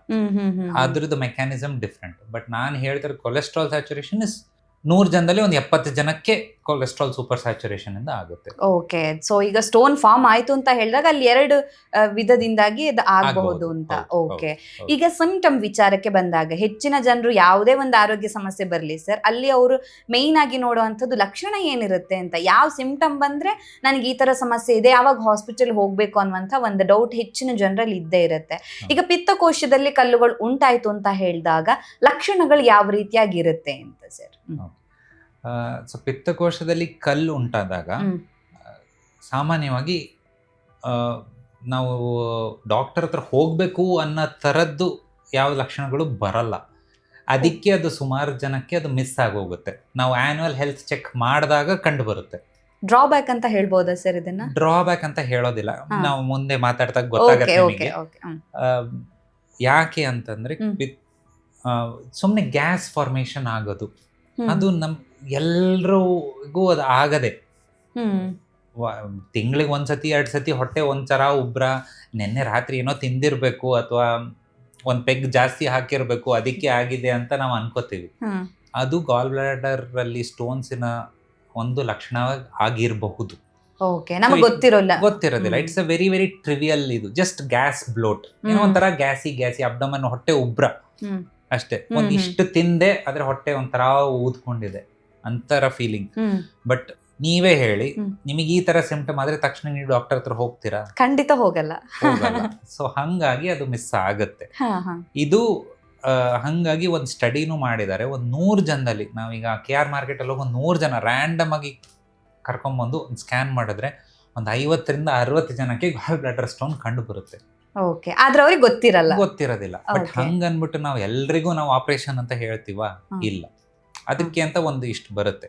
S1: ಅದ್ರದ್ದು ಮೆಕ್ಯಾನಿಸಮ್ ಡಿಫ್ರೆಂಟ್. ಬಟ್ ನಾನು ಹೇಳ್ತಾರೆ ಕೊಲೆಸ್ಟ್ರಾಲ್ ಸ್ಯಾಚುರೇಷನ್ ಇಸ್ 100 ಜನದಲ್ಲಿ ಒಂದು 70 ಜನಕ್ಕೆ ಕೊಲೆಸ್ಟ್ರಾಲ್ ಸೂಪರ್ ಸ್ಯಾಚುರೇಷನ್ ಇಂದ ಆಗುತ್ತೆ.
S2: ಓಕೆ, ಸೊ ಈಗ ಸ್ಟೋನ್ ಫಾರ್ಮ್ ಆಯ್ತು ಅಂತ ಹೇಳಿದಾಗ ಅಲ್ಲಿ 2 ವಿಧದಿಂದಾಗಿ ಇದು ಆಗಬಹುದು ಅಂತ. ಓಕೆ, ಈಗ ಸಿಂಪ್ಟಮ್ ವಿಚಾರಕ್ಕೆ ಬಂದಾಗ ಹೆಚ್ಚಿನ ಜನರು ಯಾವುದೇ ಒಂದು ಆರೋಗ್ಯ ಸಮಸ್ಯೆ ಬರಲಿ ಸರ್, ಅಲ್ಲಿ ಅವರು ಮೇಯ್ನ್ ಆಗಿ ನೋಡುವಂಥದ್ದು ಲಕ್ಷಣ ಏನಿರುತ್ತೆ ಅಂತ. ಯಾವ ಸಿಂಪ್ಟಮ್ ಬಂದ್ರೆ ನನಗೆ ಈ ತರ ಸಮಸ್ಯೆ ಇದೆ, ಯಾವಾಗ ಹಾಸ್ಪಿಟಲ್ ಹೋಗ್ಬೇಕು ಅನ್ನುವಂಥ ಒಂದು ಡೌಟ್ ಹೆಚ್ಚಿನ ಜನರಲ್ಲಿ ಇದ್ದೇ ಇರುತ್ತೆ. ಈಗ ಪಿತ್ತಕೋಶದಲ್ಲಿ ಕಲ್ಲುಗಳು ಉಂಟಾಯ್ತು ಅಂತ ಹೇಳಿದಾಗ ಲಕ್ಷಣಗಳು ಯಾವ ರೀತಿಯಾಗಿರುತ್ತೆ ಅಂತ ಸರ್?
S1: ಸೊ ಪಿತ್ತಕೋಶದಲ್ಲಿ ಕಲ್ಲು ಉಂಟಾದಾಗ ಸಾಮಾನ್ಯವಾಗಿ ನಾವು ಡಾಕ್ಟರ್ ಹತ್ರ ಹೋಗ್ಬೇಕು ಅನ್ನೋ ಥರದ್ದು ಯಾವ ಲಕ್ಷಣಗಳು ಬರಲ್ಲ. ಅದಕ್ಕೆ ಅದು ಸುಮಾರು ಜನಕ್ಕೆ ಅದು ಮಿಸ್ ಆಗೋಗುತ್ತೆ. ನಾವು ಆನ್ಯುವಲ್ ಹೆಲ್ತ್ ಚೆಕ್ ಮಾಡಿದಾಗ ಕಂಡು ಬರುತ್ತೆ.
S2: ಡ್ರಾಬ್ಯಾಕ್ ಅಂತ ಹೇಳ್ಬೋದಾ ಸರ್ ಇದನ್ನ?
S1: ಡ್ರಾಬ್ಯಾಕ್ ಅಂತ ಹೇಳೋದಿಲ್ಲ, ನಾವು ಮುಂದೆ ಮಾತಾಡ್ದಾಗ ಗೊತ್ತಾಗುತ್ತೆ ನಿಮಗೆ. ಯಾಕೆ ಅಂತಂದ್ರೆ ಸುಮ್ಮನೆ ಗ್ಯಾಸ್ ಫಾರ್ಮೇಶನ್ ಆಗೋದು ಅದು ಎಲ್ರಿಗೂ ಅದು ಆಗದೆ. ತಿಂಗಳಿಗೆ 1 ಸತಿ 2 ಸತಿ ಹೊಟ್ಟೆ ಒಂಥರ ಉಬ್ರ, ನೆನ್ನೆ ರಾತ್ರಿ ಏನೋ ತಿಂದಿರ್ಬೇಕು ಅಥವಾ ಒಂದ್ ಪೆಗ್ ಜಾಸ್ತಿ ಹಾಕಿರ್ಬೇಕು ಅದಕ್ಕೆ ಆಗಿದೆ ಅಂತ ನಾವು ಅನ್ಕೋತೀವಿ. ಅದು ಗಾಲ್ ಬ್ಲಾಡರ್ ಅಲ್ಲಿ ಸ್ಟೋನ್ಸಿನ ಒಂದು ಲಕ್ಷಣ ಆಗಿರಬಹುದು. ಗೊತ್ತಿರೋದಿಲ್ಲ. It's a very very trivial. ಇದು ಜಸ್ಟ್ ಗ್ಯಾಸ್ ಬ್ಲೋಟ್, ಏನೋ ಒಂಥರ ಗ್ಯಾಸಿ ಅಬ್ಡಮನ್, ಹೊಟ್ಟೆ ಉಬ್ರ ಅಷ್ಟೇ. ಒಂದಿಷ್ಟು ತಿಂದೆ ಆದ್ರೆ ಹೊಟ್ಟೆ ಒಂಥರ ಊದ್ಕೊಂಡಿದೆ ಅಂತರ ಫೀಲಿಂಗ್. ಬಟ್ ನೀವೇ ಹೇಳಿ, ನಿಮಗೆ ಈ ತರ ಸಿಂಪ್ಟಮ್ ಆದ್ರೆ ತಕ್ಷಣ ನೀವು ಡಾಕ್ಟರ್ ಹತ್ರ ಹೋಗ್ತೀರಾ?
S2: ಖಂಡಿತ ಹೋಗಲ್ಲ.
S1: ಸೊ ಹಂಗಾಗಿ ಅದು ಮಿಸ್ ಆಗುತ್ತೆ. ಇದು ಹಂಗಾಗಿ ಒಂದು ಸ್ಟಡಿನೂ ಮಾಡಿದ್ದಾರೆ. 100 ಜನದಲ್ಲಿ, ನಾವೀಗ KR ಮಾರ್ಕೆಟ್ ಅಲ್ಲಿ ಒಂದು 100 ಜನ ರ್ಯಾಂಡಮ್ ಆಗಿ ಕರ್ಕೊಂಡ್ಬಂದು ಸ್ಕ್ಯಾನ್ ಮಾಡಿದ್ರೆ ಒಂದು 50ರಿಂದ 60 ಜನಕ್ಕೆ ಗಾಲ್ ಬ್ಲಾಡರ್ ಸ್ಟೋನ್ ಕಂಡು ಬರುತ್ತೆ.
S2: ಓಕೆ, ಆದ್ರೆ ಅವ್ರಿಗೆ
S1: ಗೊತ್ತಿರೋದಿಲ್ಲ. ಬಟ್ ಹಂಗ ಅನ್ಬಿಟ್ಟು ನಾವು ಎಲ್ರಿಗೂ ನಾವು ಆಪರೇಷನ್ ಅಂತ ಹೇಳ್ತೀವ? ಇಲ್ಲ, ಅದಕ್ಕೆ ಅಂತ ಒಂದು ಇಷ್ಟು ಬರುತ್ತೆ.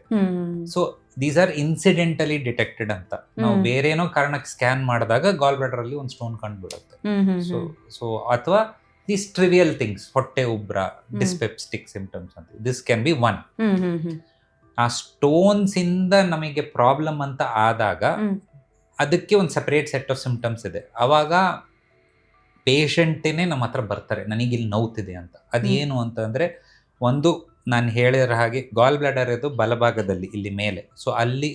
S1: So these are incidentally detected ಅಂತ. ನಾವು ಬೇರೇನೋ ಕಾರಣಕ್ಕೆ ಸ್ಕ್ಯಾನ್ ಮಾಡಿದಾಗ ಗಾಲ್ ಬ್ಲಾಡರ್ ಅಲ್ಲಿ ಒಂದು ಸ್ಟೋನ್ ಕಂಡು ಬಿಡುತ್ತೆ. ಸೊ ಅಥವಾ ದೀಸ್ ಟ್ರಿವಿಯಲ್ ಥಿಂಗ್ಸ್, ಹೊಟ್ಟೆ ಉಬ್ರ, ಡಿಸ್ಪೆಪ್ಟಿಕ್ ಸಿಂಪ್ಟಮ್ಸ್ ಅಂತ, ದಿಸ್ ಕ್ಯಾನ್ ಬಿ ಒನ್. ಆ ಸ್ಟೋನ್ಸ್ ಇಂದ ನಮಗೆ ಪ್ರಾಬ್ಲಮ್ ಅಂತ ಆದಾಗ ಅದಕ್ಕೆ ಒಂದು ಸಪರೇಟ್ ಸೆಟ್ ಆಫ್ ಸಿಂಪ್ಟಮ್ಸ್ ಇದೆ. ಅವಾಗ ಪೇಷಂಟೇನೆ ನಮ್ಮ ಹತ್ರ ಬರ್ತಾರೆ, ನನಗೆ ಇಲ್ಲಿ ನೋವ್ತಿದೆ ಅಂತ. ಅದೇನು ಅಂತಂದ್ರೆ, ಒಂದು ನಾನು ಹೇಳಿರೋ ಹಾಗೆ ಗಾಲ್ ಬ್ಲಾಡರ್ ಇದು ಬಲಭಾಗದಲ್ಲಿ ಇಲ್ಲಿ ಮೇಲೆ. ಸೊ ಅಲ್ಲಿ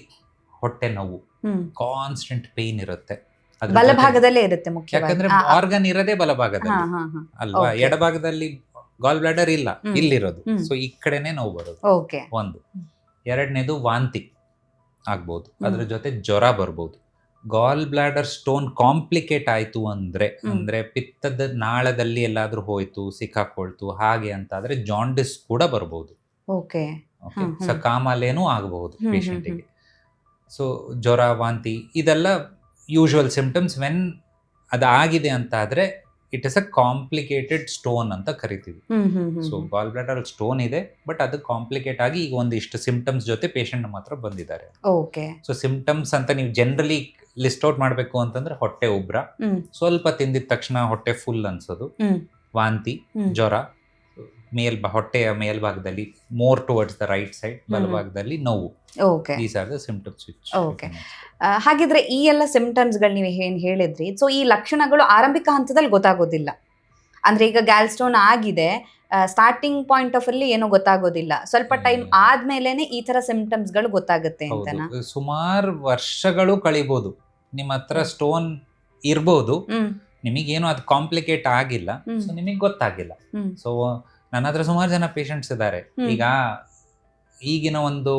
S1: ಹೊಟ್ಟೆ ನೋವು, ಕಾನ್ಸ್ಟೆಂಟ್ ಪೇನ್ ಇರುತ್ತೆ.
S2: ಬಲಭಾಗದಲ್ಲೇ ಇರುತ್ತೆ
S1: ಯಾಕಂದ್ರೆ ಆರ್ಗನ್ ಇರೋದೇ ಬಲಭಾಗದಲ್ಲಿ ಅಲ್ವಾ. ಎಡಭಾಗದಲ್ಲಿ ಗಾಲ್ ಬ್ಲಾಡರ್ ಇಲ್ಲ, ಇಲ್ಲಿರೋದು. ಸೊ ಈ ಕಡೆನೆ ನೋವು ಬರೋದು ಒಂದು. ಎರಡನೇದು ವಾಂತಿ ಆಗ್ಬೋದು, ಅದ್ರ ಜೊತೆ ಜ್ವರ ಬರ್ಬೋದು. ಗಾಲ್ ಬ್ಲಾಡರ್ ಸ್ಟೋನ್ ಕಾಂಪ್ಲಿಕೇಟ್ ಆಯ್ತು ಅಂದ್ರೆ ಪಿತ್ತದ ನಾಳದಲ್ಲಿ ಎಲ್ಲಾದ್ರೂ ಹೋಯ್ತು, ಸಿಕ್ಕಾಕೊಳ್ತು ಹಾಗೆ ಅಂತ ಆದ್ರೆ ಜಾಂಡಿಸ್ ಕೂಡ ಬರ್ಬೋದು. ಸಕಾಮಾಲೇನೂ ಆಗಬಹುದು ಪೇಷಂಟಿಗೆ. ಸೊ ಜ್ವರ, ವಾಂತಿ ಇದೆಲ್ಲ ಯೂಶುವಲ್ ಸಿಂಪ್ಟಮ್ಸ್. ವೆನ್ ಅದಾಗಿದೆ ಅಂತ ಆದ್ರೆ it is a complicated stone ಅಂತ ಕರಿತೀವಿ. ಸೊ ಗಾಲ್ ಬ್ಲಾಡರ್ ಸ್ಟೋನ್ ಇದೆ, ಬಟ್ ಅದು ಕಾಂಪ್ಲಿಕೇಟ್ ಆಗಿ ಈಗ ಒಂದಿಷ್ಟು ಸಿಂಪ್ಟಮ್ಸ್ ಜೊತೆ ಪೇಷಂಟ್ ನಮ್ಮ ಹತ್ರ ಬಂದಿದ್ದಾರೆ. ಸೊ ಸಿಂಪ್ಟಮ್ಸ್ ಅಂತ ನೀವು ಜನರಲಿ ಲಿಸ್ಟ್ ಔಟ್ ಮಾಡ್ಬೇಕು ಅಂತಂದ್ರೆ ಹೊಟ್ಟೆ ಉಬ್ರ, ಸ್ವಲ್ಪ ತಿಂದಿದ ತಕ್ಷಣ ಹೊಟ್ಟೆ ಫುಲ್ ಅನ್ಸೋದು, ವಾಂತಿ, ಜ್ವರ, ಹೊಟ್ಟೆಯ ಮೇಲ್ಭಾಗದಲ್ಲಿ more towards the right side, ಬಲಭಾಗದಲ್ಲಿ ನೋವು. These are the symptoms.
S2: ಹಾಗಿದ್ರೆ ಈ ಎಲ್ಲ ಸಿಂಪ್ಟಮ್ಸ್ ಗಳು ನೀವು ಏನ್ ಹೇಳಿದ್ರಿ, ಸೊ ಈ ಲಕ್ಷಣಗಳು ಆರಂಭಿಕ ಹಂತದಲ್ಲಿ ಗೊತ್ತಾಗೋದಿಲ್ಲ. ಅಂದ್ರೆ ಈಗ ಗ್ಯಾಲ್ ಸ್ಟೋನ್ ಆಗಿದೆ, ಸ್ಟಾರ್ಟಿಂಗ್ ಪಾಯಿಂಟ್ ಆಫ್ ಅಲ್ಲಿ ಏನೋ ಗೊತ್ತಾಗೋದಿಲ್ಲ, ಸ್ವಲ್ಪ ಟೈಮ್ ಆದ್ಮೇಲೆನೆ ಈ ತರ ಸಿಂಪ್ಟಮ್ಸ್ ಗಳು ಗೊತ್ತಾಗುತ್ತೆ ಅಂತನಾ?
S1: ಸುಮಾರು ವರ್ಷಗಳು ಕಳಿಬಹುದು, ನಿಮ್ಮ ಹತ್ರ ಸ್ಟೋನ್ ಇರ್ಬೋದು, ನಿಮಗೇನು ಅದು ಕಾಂಪ್ಲಿಕೇಟ್ ಆಗಿಲ್ಲ, ಸೊ ನಿಮಗೆ ಗೊತ್ತಾಗಿಲ್ಲ. ಸೊ ನನ್ನ ಹತ್ರ ಸುಮಾರು ಜನ ಪೇಷಂಟ್ಸ್ ಇದ್ದಾರೆ. ಈಗಿನ ಒಂದು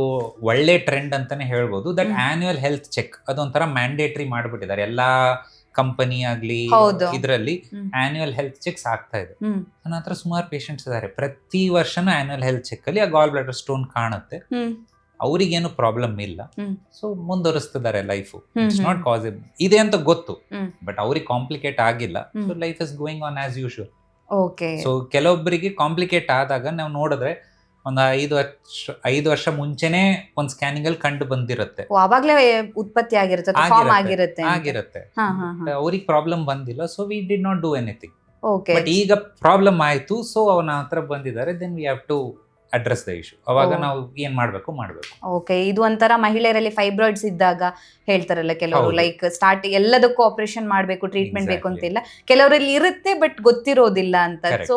S1: ಒಳ್ಳೆ ಟ್ರೆಂಡ್ ಅಂತಾನೆ ಹೇಳ್ಬೋದು, ದಟ್ ಆನ್ಯುವಲ್ ಹೆಲ್ತ್ ಚೆಕ್ ಅದೊಂಥರ ಮ್ಯಾಂಡೇಟರಿ ಮಾಡ್ಬಿಟ್ಟಿದ್ದಾರೆ ಎಲ್ಲಾ ಕಂಪನಿ ಆಗ್ಲಿ ಇದರಲ್ಲಿ. ಆನ್ಯುವಲ್ ಹೆಲ್ತ್ ಚೆಕ್ಸ್ ಆಗ್ತಾ ಇದೆ. ನನ್ನ ಹತ್ರ ಸುಮಾರು ಪೇಷಂಟ್ಸ್ ಇದ್ದಾರೆ, ಪ್ರತಿ ವರ್ಷನೂ ಆನ್ಯುವಲ್ ಹೆಲ್ತ್ ಚೆಕ್ ಅಲ್ಲಿ ಆ ಗಾಲ್ ಬ್ಲಾಡರ್ ಸ್ಟೋನ್ ಕಾಣುತ್ತೆ. ಅವ್ರಿಗೇನು ಪ್ರಾಬ್ಲಮ್ ಇಲ್ಲ,
S2: ಹ್ಮ್.
S1: ಸೊ ಮುಂದುವರಿಸ್ತಿದ್ದಾರೆ life.
S2: Hmm,
S1: it's
S2: hmm.
S1: Not possible ಇದೆ ಅಂತ ಗೊತ್ತು,
S2: ಹ್ಮ್.
S1: ಬಟ್ ಅವ್ರಿಗೆ ಕಾಂಪ್ಲಿಕೇಟ್ ಆಗಿಲ್ಲ.
S2: Hmm.
S1: So life is going on as usual.
S2: Okay.
S1: So ಕೆಲವೊಬ್ಬರಿಗೆ ಕಾಂಪ್ಲಿಕೇಟ್ ಆದಾಗ ನಾವು ನೋಡಿದ್ರೆ ಒಂದು 5 ವರ್ಷ ಮುಂಚೆನೆ ಒಂದು ಸ್ಕ್ಯಾನಿಂಗ್ ಅಲ್ಲಿ ಕಂಡು ಬಂದಿರುತ್ತೆ,
S2: ಅವಾಗ್ಲೇ ಉತ್ಪತ್ತಿ ಆಗಿರುತ್ತೆ, ಫಾರ್ಮ್ ಆಗಿರುತ್ತೆ ಅಂತ.
S1: ಆಗಿರುತ್ತೆ.
S2: ಹಾ, ಹಾ, ಹಾ.
S1: ಅವ್ರಿಗೆ ಪ್ರಾಬ್ಲಮ್ ಬಂದಿಲ್ಲ, so we did not do anything.
S2: Okay.
S1: But ಈಗ ಪ್ರಾಬ್ಲಮ್ ಆಯ್ತು, ಸೊ ಅವನ ಹತ್ರ ಬಂದಿದ್ದಾರೆ, then we have to address the issue. ಅವಾಗ
S2: ಓ.
S1: ನಾವು ಏನ್ ಮಾಡ್ಬೇಕು.
S2: ಓಕೆ. ಇದು ಒಂಥರ ಮಹಿಳೆಯರಲ್ಲಿ ಫೈಬ್ರಾಯ್ಡ್ಸ್ ಇದ್ದಾಗ ಹೇಳ್ತಾರಲ್ಲ ಕೆಲವರು,
S1: ಹೌದು.
S2: ಲೈಕ್ ಸ್ಟಾರ್ಟ್ ಎಲ್ಲದಕ್ಕೂ ಆಪರೇಷನ್ ಮಾಡಬೇಕು, ಟ್ರೀಟ್ಮೆಂಟ್ ಬೇಕು
S1: Exactly.
S2: ಅಂತಿಲ್ಲ, ಕೆಲವರಲ್ಲಿ ಇರುತ್ತೆ ಬಟ್ ಗೊತ್ತಿರೋದಿಲ್ಲ ಅಂತ.
S1: Correct.
S2: So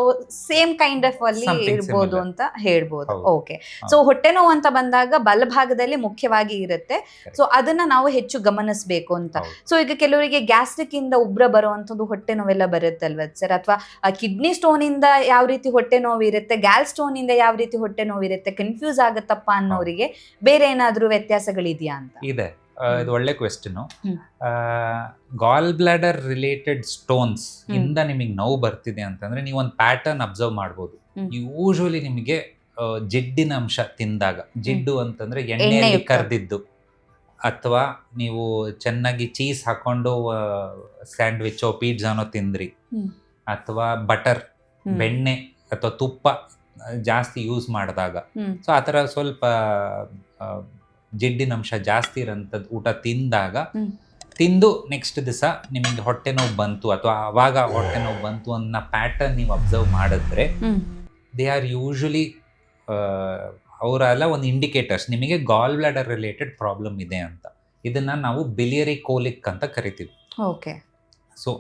S2: same kind of ಅಲ್ಲಿ
S1: Something
S2: ಇರ್ಬೋದು
S1: similar.
S2: ಅಂತ ಹೇಳ್ಬೋದು.
S1: ಹೌದು.
S2: ಓಕೆ. ಸೊ ಹೊಟ್ಟೆ ನೋವು ಅಂತ ಬಂದಾಗ ಬಲಭಾಗದಲ್ಲಿ ಮುಖ್ಯವಾಗಿ ಇರುತ್ತೆ, ಸೊ ಅದನ್ನ ನಾವು ಹೆಚ್ಚು ಗಮನಿಸಬೇಕು ಅಂತ.
S1: ಹೌದು.
S2: ಸೊ ಈಗ ಕೆಲವರಿಗೆ ಗ್ಯಾಸ್ಟ್ರಿಕ್ ಇಂದ ಉಬ್ರ ಬರುವಂತದ್ದು ಹೊಟ್ಟೆ ನೋವೆಲ್ಲ ಬರುತ್ತಲ್ವ ಸರ್, ಅಥವಾ ಕಿಡ್ನಿ ಸ್ಟೋನ್ ಇಂದ ಯಾವ ರೀತಿ ಹೊಟ್ಟೆ ನೋವು ಇರುತ್ತೆ, ಗ್ಯಾಲ್ ಸ್ಟೋನ್ ಇಂದ ಯಾವ ರೀತಿ ಹೊಟ್ಟೆ ನೋವು ಇರುತ್ತೆ, ಕನ್ಫ್ಯೂಸ್ ಆಗತ್ತಪ್ಪ ಅನ್ನೋರಿಗೆ ಬೇರೆ ಏನಾದ್ರೂ ವ್ಯತ್ಯಾಸಗಳಿದೆಯಾ ಅಂತ?
S1: ಇದೆ. ಇದು ಒಳ್ಳೆ ಕ್ವೆಶ್ಚನ್.
S2: ಹ್ಮ್.
S1: ಗಾಲ್ ಬ್ಲಾಡರ್ ರಿಲೇಟೆಡ್ ಸ್ಟೋನ್ಸ್
S2: ಹ್ಮ್.
S1: ಇಂದ ನಿಮಗೆ ನೋವು ಬರ್ತಿದೆ ಅಂತಂದ್ರೆ ನೀವು ಒಂದು ಪ್ಯಾಟರ್ನ್ ಅಬ್ಸರ್ವ್ ಮಾಡ್ಬೋದು.
S2: ಹ್ಮ್.
S1: ಯೂಶುವಲಿ ನಿಮಗೆ ಜಿಡ್ಡಿನ ಅಂಶ ತಿಂದಾಗ, ಜಿಡ್ಡು ಅಂತಂದ್ರೆ ಎಣ್ಣೆಯಲ್ಲಿ
S2: ಎಣ್ಣೆಯುಕ್ತ.
S1: ಕರ್ದಿದ್ದು, ಅಥವಾ ನೀವು ಚೆನ್ನಾಗಿ ಚೀಸ್ ಹಾಕೊಂಡು ಸ್ಯಾಂಡ್ವಿಚೋ ಪಿಜ್ಜಾನೋ ತಿಂದ್ರಿ,
S2: ಹ್ಮ್.
S1: ಅಥವಾ ಬಟರ್
S2: ಹ್ಮ್.
S1: ಬೆಣ್ಣೆ ಅಥವಾ ತುಪ್ಪ ಜಾಸ್ತಿ ಯೂಸ್ ಮಾಡಿದಾಗ,
S2: ಹ್ಮ್.
S1: ಸೊ ಆ ಥರ ಸ್ವಲ್ಪ ಜಿಡ್ಡಿನ ಅಂಶ ಜಾಸ್ತಿ ಇರೋಂಥದ್ದು ಊಟ ತಿಂದಾಗ,
S2: ಹ್ಮ್.
S1: ತಿಂದು ನೆಕ್ಸ್ಟ್ ದಿವಸ ನಿಮಗೆ ಹೊಟ್ಟೆ ನೋವು ಬಂತು ಅಥವಾ ಅವಾಗ ಹೊಟ್ಟೆ ನೋವು ಬಂತು ಅನ್ನೋ ಪ್ಯಾಟರ್ನ್ ನೀವು ಅಬ್ಸರ್ವ್ ಮಾಡಿದ್ರೆ,
S2: ಹ್ಮ್.
S1: ದೇ ಆರ್ ಯೂಶಲಿ ಅವರೆಲ್ಲ ಒಂದು ಇಂಡಿಕೇಟರ್ಸ್ ನಿಮಗೆ ಗಾಲ್ ಬ್ಲಾಡರ್ ರಿಲೇಟೆಡ್ ಪ್ರಾಬ್ಲಮ್ ಇದೆ ಅಂತ. ಇದನ್ನ ನಾವು ಬಿಲಿಯರಿ ಕೋಲಿಕ್ ಅಂತ ಕರಿತೀವಿ.
S2: ಓಕೆ.
S1: ಸೊ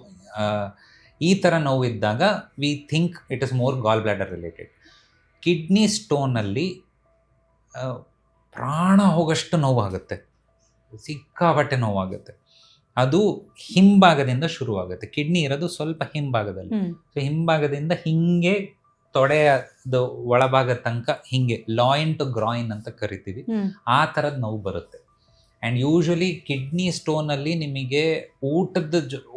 S1: ಈ ಥರ ನೋವು ಇದ್ದಾಗ we think it is more gall bladder related. Kidney ಸ್ಟೋನಲ್ಲಿ ಪ್ರಾಣ ಹೋಗಷ್ಟು ನೋವಾಗುತ್ತೆ, ಸಿಕ್ಕಾಪಟ್ಟೆ ನೋವಾಗುತ್ತೆ. ಅದು ಹಿಂಭಾಗದಿಂದ ಶುರುವಾಗುತ್ತೆ. ಕಿಡ್ನಿ ಇರೋದು ಸ್ವಲ್ಪ ಹಿಂಭಾಗದಲ್ಲಿ.
S2: ಹ್ಮ್.
S1: ಸೊ ಹಿಂಭಾಗದಿಂದ ಹಿಂಗೆ ತೊಡೆಯದು ಒಳಭಾಗ ತನಕ ಹಿಂಗೆ ಲಾಯಿನ್ ಟು ಗ್ರಾಯಿನ್ ಅಂತ ಕರಿತೀವಿ.
S2: ಹ್ಮ್.
S1: ಆ ಥರದ ನೋವು ಬರುತ್ತೆ. ಆ್ಯಂಡ್ ಯೂಶಲಿ ಕಿಡ್ನಿ ಸ್ಟೋನಲ್ಲಿ ನಿಮಗೆ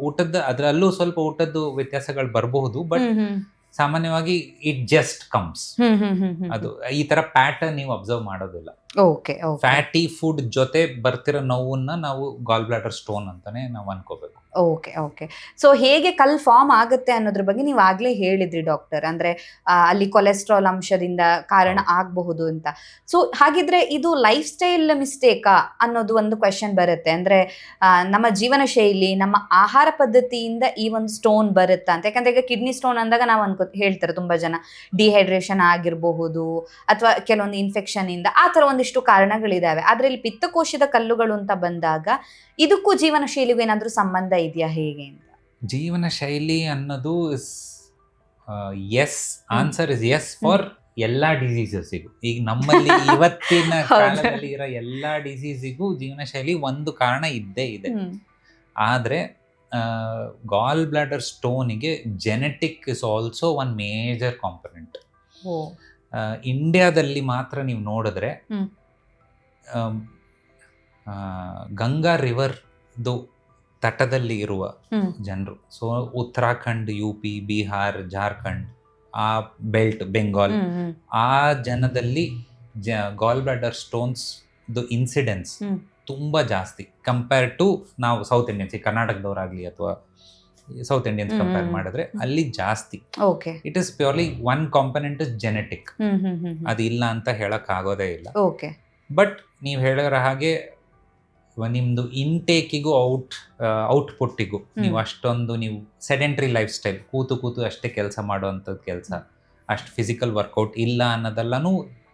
S1: ಊಟದ ಅದರಲ್ಲೂ ಸ್ವಲ್ಪ ಊಟದ್ದು ವ್ಯತ್ಯಾಸಗಳು ಬರಬಹುದು, ಬಟ್
S2: ಹ್ಮ್. ಹ್ಮ್.
S1: ಸಾಮಾನ್ಯವಾಗಿ ಇಟ್ ಜಸ್ಟ್ ಕಮ್ಸ್.
S2: ಹ್ಮ್. ಹ್ಮ್. ಹ್ಮ್. ಹ್ಮ್.
S1: ಅದು ಈ ತರ ಪ್ಯಾಟರ್ನ್ ನೀವು ಅಬ್ಸರ್ವ್ ಮಾಡೋದಿಲ್ಲ.
S2: ಓಕೆ. ಓಕೆ.
S1: ಫ್ಯಾಟಿ ಫುಡ್ ಜೊತೆ ಬರ್ತಿರೋ ನೋವನ್ನ ನಾವು ಗಾಲ್ ಬ್ಲಾಡರ್ ಸ್ಟೋನ್ ಅಂತಾನೆ ನಾವು ಅನ್ಕೋಬೇಕು.
S2: ಓಕೆ. ಓಕೆ. ಸೊ ಹೇಗೆ ಕಲ್ ಫಾರ್ಮ್ ಆಗುತ್ತೆ ಅನ್ನೋದ್ರ ಬಗ್ಗೆ ನೀವು ಆಗ್ಲೇ ಹೇಳಿದ್ರಿ ಡಾಕ್ಟರ್, ಅಂದ್ರೆ ಅಲ್ಲಿ ಕೊಲೆಸ್ಟ್ರಾಲ್ ಅಂಶದಿಂದ ಕಾರಣ ಆಗಬಹುದು ಅಂತ. ಸೊ ಹಾಗಿದ್ರೆ ಇದು ಲೈಫ್ ಸ್ಟೈಲ್ ಮಿಸ್ಟೇಕಾ ಅನ್ನೋದು ಒಂದು ಕ್ವೆಶನ್ ಬರುತ್ತೆ. ಅಂದ್ರೆ ನಮ್ಮ ಜೀವನ ಶೈಲಿ, ನಮ್ಮ ಆಹಾರ ಪದ್ಧತಿಯಿಂದ ಈ ಒಂದು ಸ್ಟೋನ್ ಬರುತ್ತಾ ಅಂತ. ಯಾಕಂದ್ರೆ ಈಗ ಕಿಡ್ನಿ ಸ್ಟೋನ್ ಅಂದಾಗ ನಾವು ಹೇಳ್ತಾರೆ ತುಂಬಾ ಜನ ಡಿಹೈಡ್ರೇಷನ್ ಆಗಿರಬಹುದು, ಅಥವಾ ಕೆಲವೊಂದು ಇನ್ಫೆಕ್ಷನ್ ಇಂದ, ಆ ತರ ಒಂದಿಷ್ಟು ಕಾರಣಗಳಿದಾವೆ. ಆದ್ರೆ ಇಲ್ಲಿ ಪಿತ್ತಕೋಶದ ಕಲ್ಲುಗಳು ಅಂತ ಬಂದಾಗ ಇದಕ್ಕೂ ಜೀವನ ಶೈಲಿಗೂ ಏನಾದ್ರೂ ಸಂಬಂಧ ಇದೆಯಾ, ಹೇಗೆ ಅಂತ?
S1: ಜೀವನ ಶೈಲಿ ಅನ್ನೋದು is, answer is is for ಎಲ್ಲಾ ಡಿಸೀಸಸ್ಸಿಗೂ. ಈಗ ನಮ್ಮಲ್ಲಿ ಇವತ್ತಿನ ಕಾಲದಲ್ಲಿ ಇರೋ ಎಲ್ಲಾ ಡಿಸೀಸಿಗೂ ಜೀವನ ಶೈಲಿ ಒಂದು ಕಾರಣ ಇದ್ದೇ ಇದೆ. ಆದ್ರೆ ಗಾಲ್ ಬ್ಲಾಡರ್ ಸ್ಟೋನಿಗೆ genetic is also one major component. ಇಂಡಿಯಾದಲ್ಲಿ ಮಾತ್ರ ನೀವು ನೋಡಿದ್ರೆ ಗಂಗಾ ರಿವರ್ದು ತಟದಲ್ಲಿ ಇರುವ ಜನರು, ಸೊ ಉತ್ತರಾಖಂಡ್, UP, ಬಿಹಾರ್, ಜಾರ್ಖಂಡ್, ಆ ಬೆಲ್ಟ್, ಬೆಂಗಾಲ್, ಆ ಜನದಲ್ಲಿ ಗಾಲ್ ಬ್ಲಾಡರ್ ಸ್ಟೋನ್ಸ್ ಇನ್ಸಿಡೆನ್ಸ್ ತುಂಬಾ ಜಾಸ್ತಿ ಕಂಪೇರ್ ಟು ನಾವು ಸೌತ್ ಇಂಡಿಯನ್ಸ್, ಈ ಕರ್ನಾಟಕದವರಾಗ್ಲಿ ಅಥವಾ ಸೌತ್ ಇಂಡಿಯನ್ಸ್ ಕಂಪೇರ್ ಮಾಡಿದ್ರೆ ಅಲ್ಲಿ ಜಾಸ್ತಿ. It is purely one component is genetic. ಅದು ಇಲ್ಲ ಅಂತ ಹೇಳಕ್ ಆಗೋದೇ ಇಲ್ಲ. ಬಟ್ ನೀವು ಹೇಳಿರೋ ಹಾಗೆ ನಿಮ್ದು ಇನ್ಟೇಕಿಗೂ ಔಟ್ಪುಟ್ಟಿಗೂ ನೀವು ಅಷ್ಟೊಂದು ನೀವು ಸೆಡೆಂಟ್ರಿ ಲೈಫ್ ಸ್ಟೈಲ್, ಕೂತು ಅಷ್ಟೇ ಕೆಲಸ ಮಾಡುವಂಥದ್ದು ಕೆಲಸ, ಅಷ್ಟು ಫಿಸಿಕಲ್ ವರ್ಕೌಟ್ ಇಲ್ಲ ಅನ್ನೋದೆಲ್ಲನೂ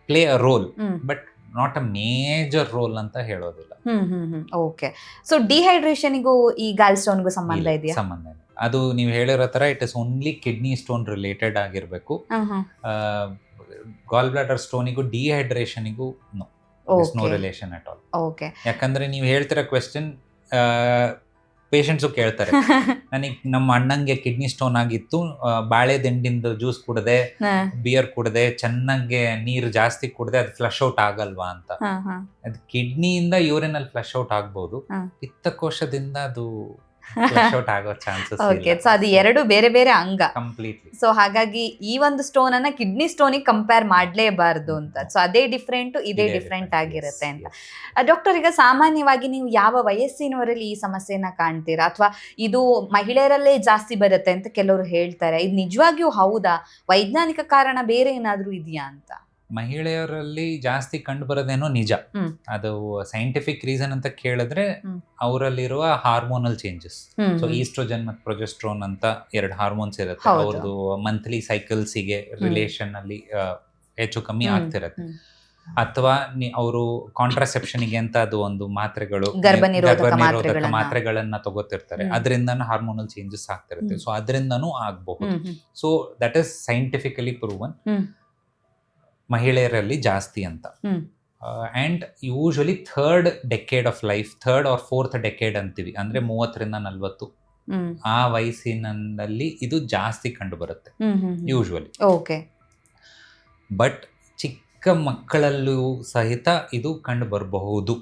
S1: play a role, but not a major role ಅಂತ ಹೇಳೋದಿಲ್ಲ.
S2: ಓಕೆ. ಸೊ ಡಿಹೈಡ್ರೇಷನ್ಗೂ ಈ ಗಾಲ್ ಸ್ಟೋನ್ಗೂ ಸಂಬಂಧ ಇದೆಯಾ?
S1: ಸಂಬಂಧ ಇಲ್ಲ. ಅದು ನೀವು ಹೇಳಿರೋ ತರ it is only kidney stone related ಆಗಿರಬೇಕು. ಗಾಲ್ ಬ್ಲಾಡರ್ ಸ್ಟೋನಿಗೂ ಡಿಹೈಡ್ರೇಷನ್ಗೂ ನೋ ರಿಲೇಷನ್ ಅಟ್ ಆಲ್. ಯಾಕಂದ್ರೆ ನೀವು ಹೇಳ್ತಿರೋ ಕ್ವೆಶ್ಚನ್ ಪೇಷಂಟ್ಸು ಕೇಳ್ತಾರೆ, ನನಗೆ ನಮ್ಮ ಅಣ್ಣಂಗೆ ಕಿಡ್ನಿ ಸ್ಟೋನ್ ಆಗಿತ್ತು, ಬಾಳೆ ದಿಂಡಿಂದ ಜ್ಯೂಸ್ ಕುಡದೆ, ಬಿಯರ್ ಕುಡದೆ, ಚೆನ್ನಾಗಿ ನೀರು ಜಾಸ್ತಿ ಕುಡದೆ, ಅದು ಫ್ಲಶ್ ಔಟ್ ಆಗಲ್ವಾ ಅಂತ. ಅದು ಕಿಡ್ನಿಯಿಂದ ಯೂರಿನ್ ಅಲ್ಲಿ ಫ್ಲಶ್ ಔಟ್ ಆಗ್ಬಹುದು, ಪಿತ್ತಕೋಶದಿಂದ ಅದು ಫ್ಲಶ್ ಔಟ್ ಆಗೋ ಚಾನ್ಸಸ್
S2: ಓಕೆ, ಸೊ ಅದು ಎರಡು ಬೇರೆ ಬೇರೆ ಅಂಗ.
S1: ಕಂಪ್ಲೀಟ್ಲಿ.
S2: ಸೊ ಹಾಗಾಗಿ ಈ ಒಂದು ಸ್ಟೋನ್ ಅನ್ನ ಕಿಡ್ನಿ ಸ್ಟೋನಿಗೆ ಕಂಪೇರ್ ಮಾಡ್ಲೇಬಾರ್ದು ಅಂತ. ಸೊ ಅದೇ ಡಿಫ್ರೆಂಟ್, ಇದೇ ಡಿಫ್ರೆಂಟ್ ಆಗಿರುತ್ತೆ ಅಂತ. ಡಾಕ್ಟರ್, ಈಗ ಸಾಮಾನ್ಯವಾಗಿ ನೀವು ಯಾವ ವಯಸ್ಸಿನವರಲ್ಲಿ ಈ ಸಮಸ್ಯೆನ ಕಾಣ್ತೀರಾ, ಅಥವಾ ಇದು ಮಹಿಳೆಯರಲ್ಲೇ ಜಾಸ್ತಿ ಬರುತ್ತೆ ಅಂತ ಕೆಲವರು ಹೇಳ್ತಾರೆ, ಇದು ನಿಜವಾಗಿಯೂ ಹೌದಾ, ವೈಜ್ಞಾನಿಕ ಕಾರಣ ಬೇರೆ ಏನಾದ್ರೂ ಇದೆಯಾ ಅಂತ?
S1: ಮಹಿಳೆಯರಲ್ಲಿ ಜಾಸ್ತಿ ಕಂಡು ಬರೋದೇನೋ ನಿಜ. ಅದು ಸೈಂಟಿಫಿಕ್ ರೀಸನ್ ಅಂತ ಕೇಳಿದ್ರೆ ಅವರಲ್ಲಿರುವ ಹಾರ್ಮೋನಲ್ ಚೇಂಜಸ್. ಸೊ ಈಸ್ಟ್ರೋಜನ್ ಮತ್ತು ಪ್ರೊಜೆಸ್ಟ್ರೋನ್ ಅಂತ 2 ಹಾರ್ಮೋನ್ಸ್ ಇರುತ್ತೆ. ಅವ್ರದ್ದು ಮಂತ್ಲಿ ಸೈಕಲ್ಸಿಗೆ ರಿಲೇಷನ್ ಅಲ್ಲಿ ಹೆಚ್ಚು ಕಮ್ಮಿ ಆಗ್ತಿರತ್ತೆ. ಅಥವಾ ಅವರು ಕಾಂಟ್ರಾಸೆಪ್ಷನ್ಗೆ ಅಂತ ಅದು ಒಂದು ಮಾತ್ರೆಗಳು, ಗರ್ಭನಿರೋಧಕ ಮಾತ್ರೆಗಳನ್ನ ತಗೋತಿರ್ತಾರೆ, ಅದರಿಂದನೂ ಹಾರ್ಮೋನಲ್ ಚೇಂಜಸ್ ಆಗ್ತಿರುತ್ತೆ. ಸೊ ಅದರಿಂದನೂ ಆಗಬಹುದು. So that is scientifically proven ಮಹಿಳೆಯರಲ್ಲಿ ಜಾಸ್ತಿ ಅಂತ. And usually 3rd decade of life, 3rd or 4th decade ಅಂತೀವಿ, ಅಂದ್ರೆ 30ರಿಂದ 40 ಆ ವಯಸ್ಸಿನಲ್ಲಿ ಇದು ಜಾಸ್ತಿ ಕಂಡು ಬರುತ್ತೆ ಯೂಶುವಲಿ. ಬಟ್ ಚಿಕ್ಕ ಮಕ್ಕಳಲ್ಲೂ ಸಹಿತ ಇದು ಕಂಡು ಬರಬಹುದು.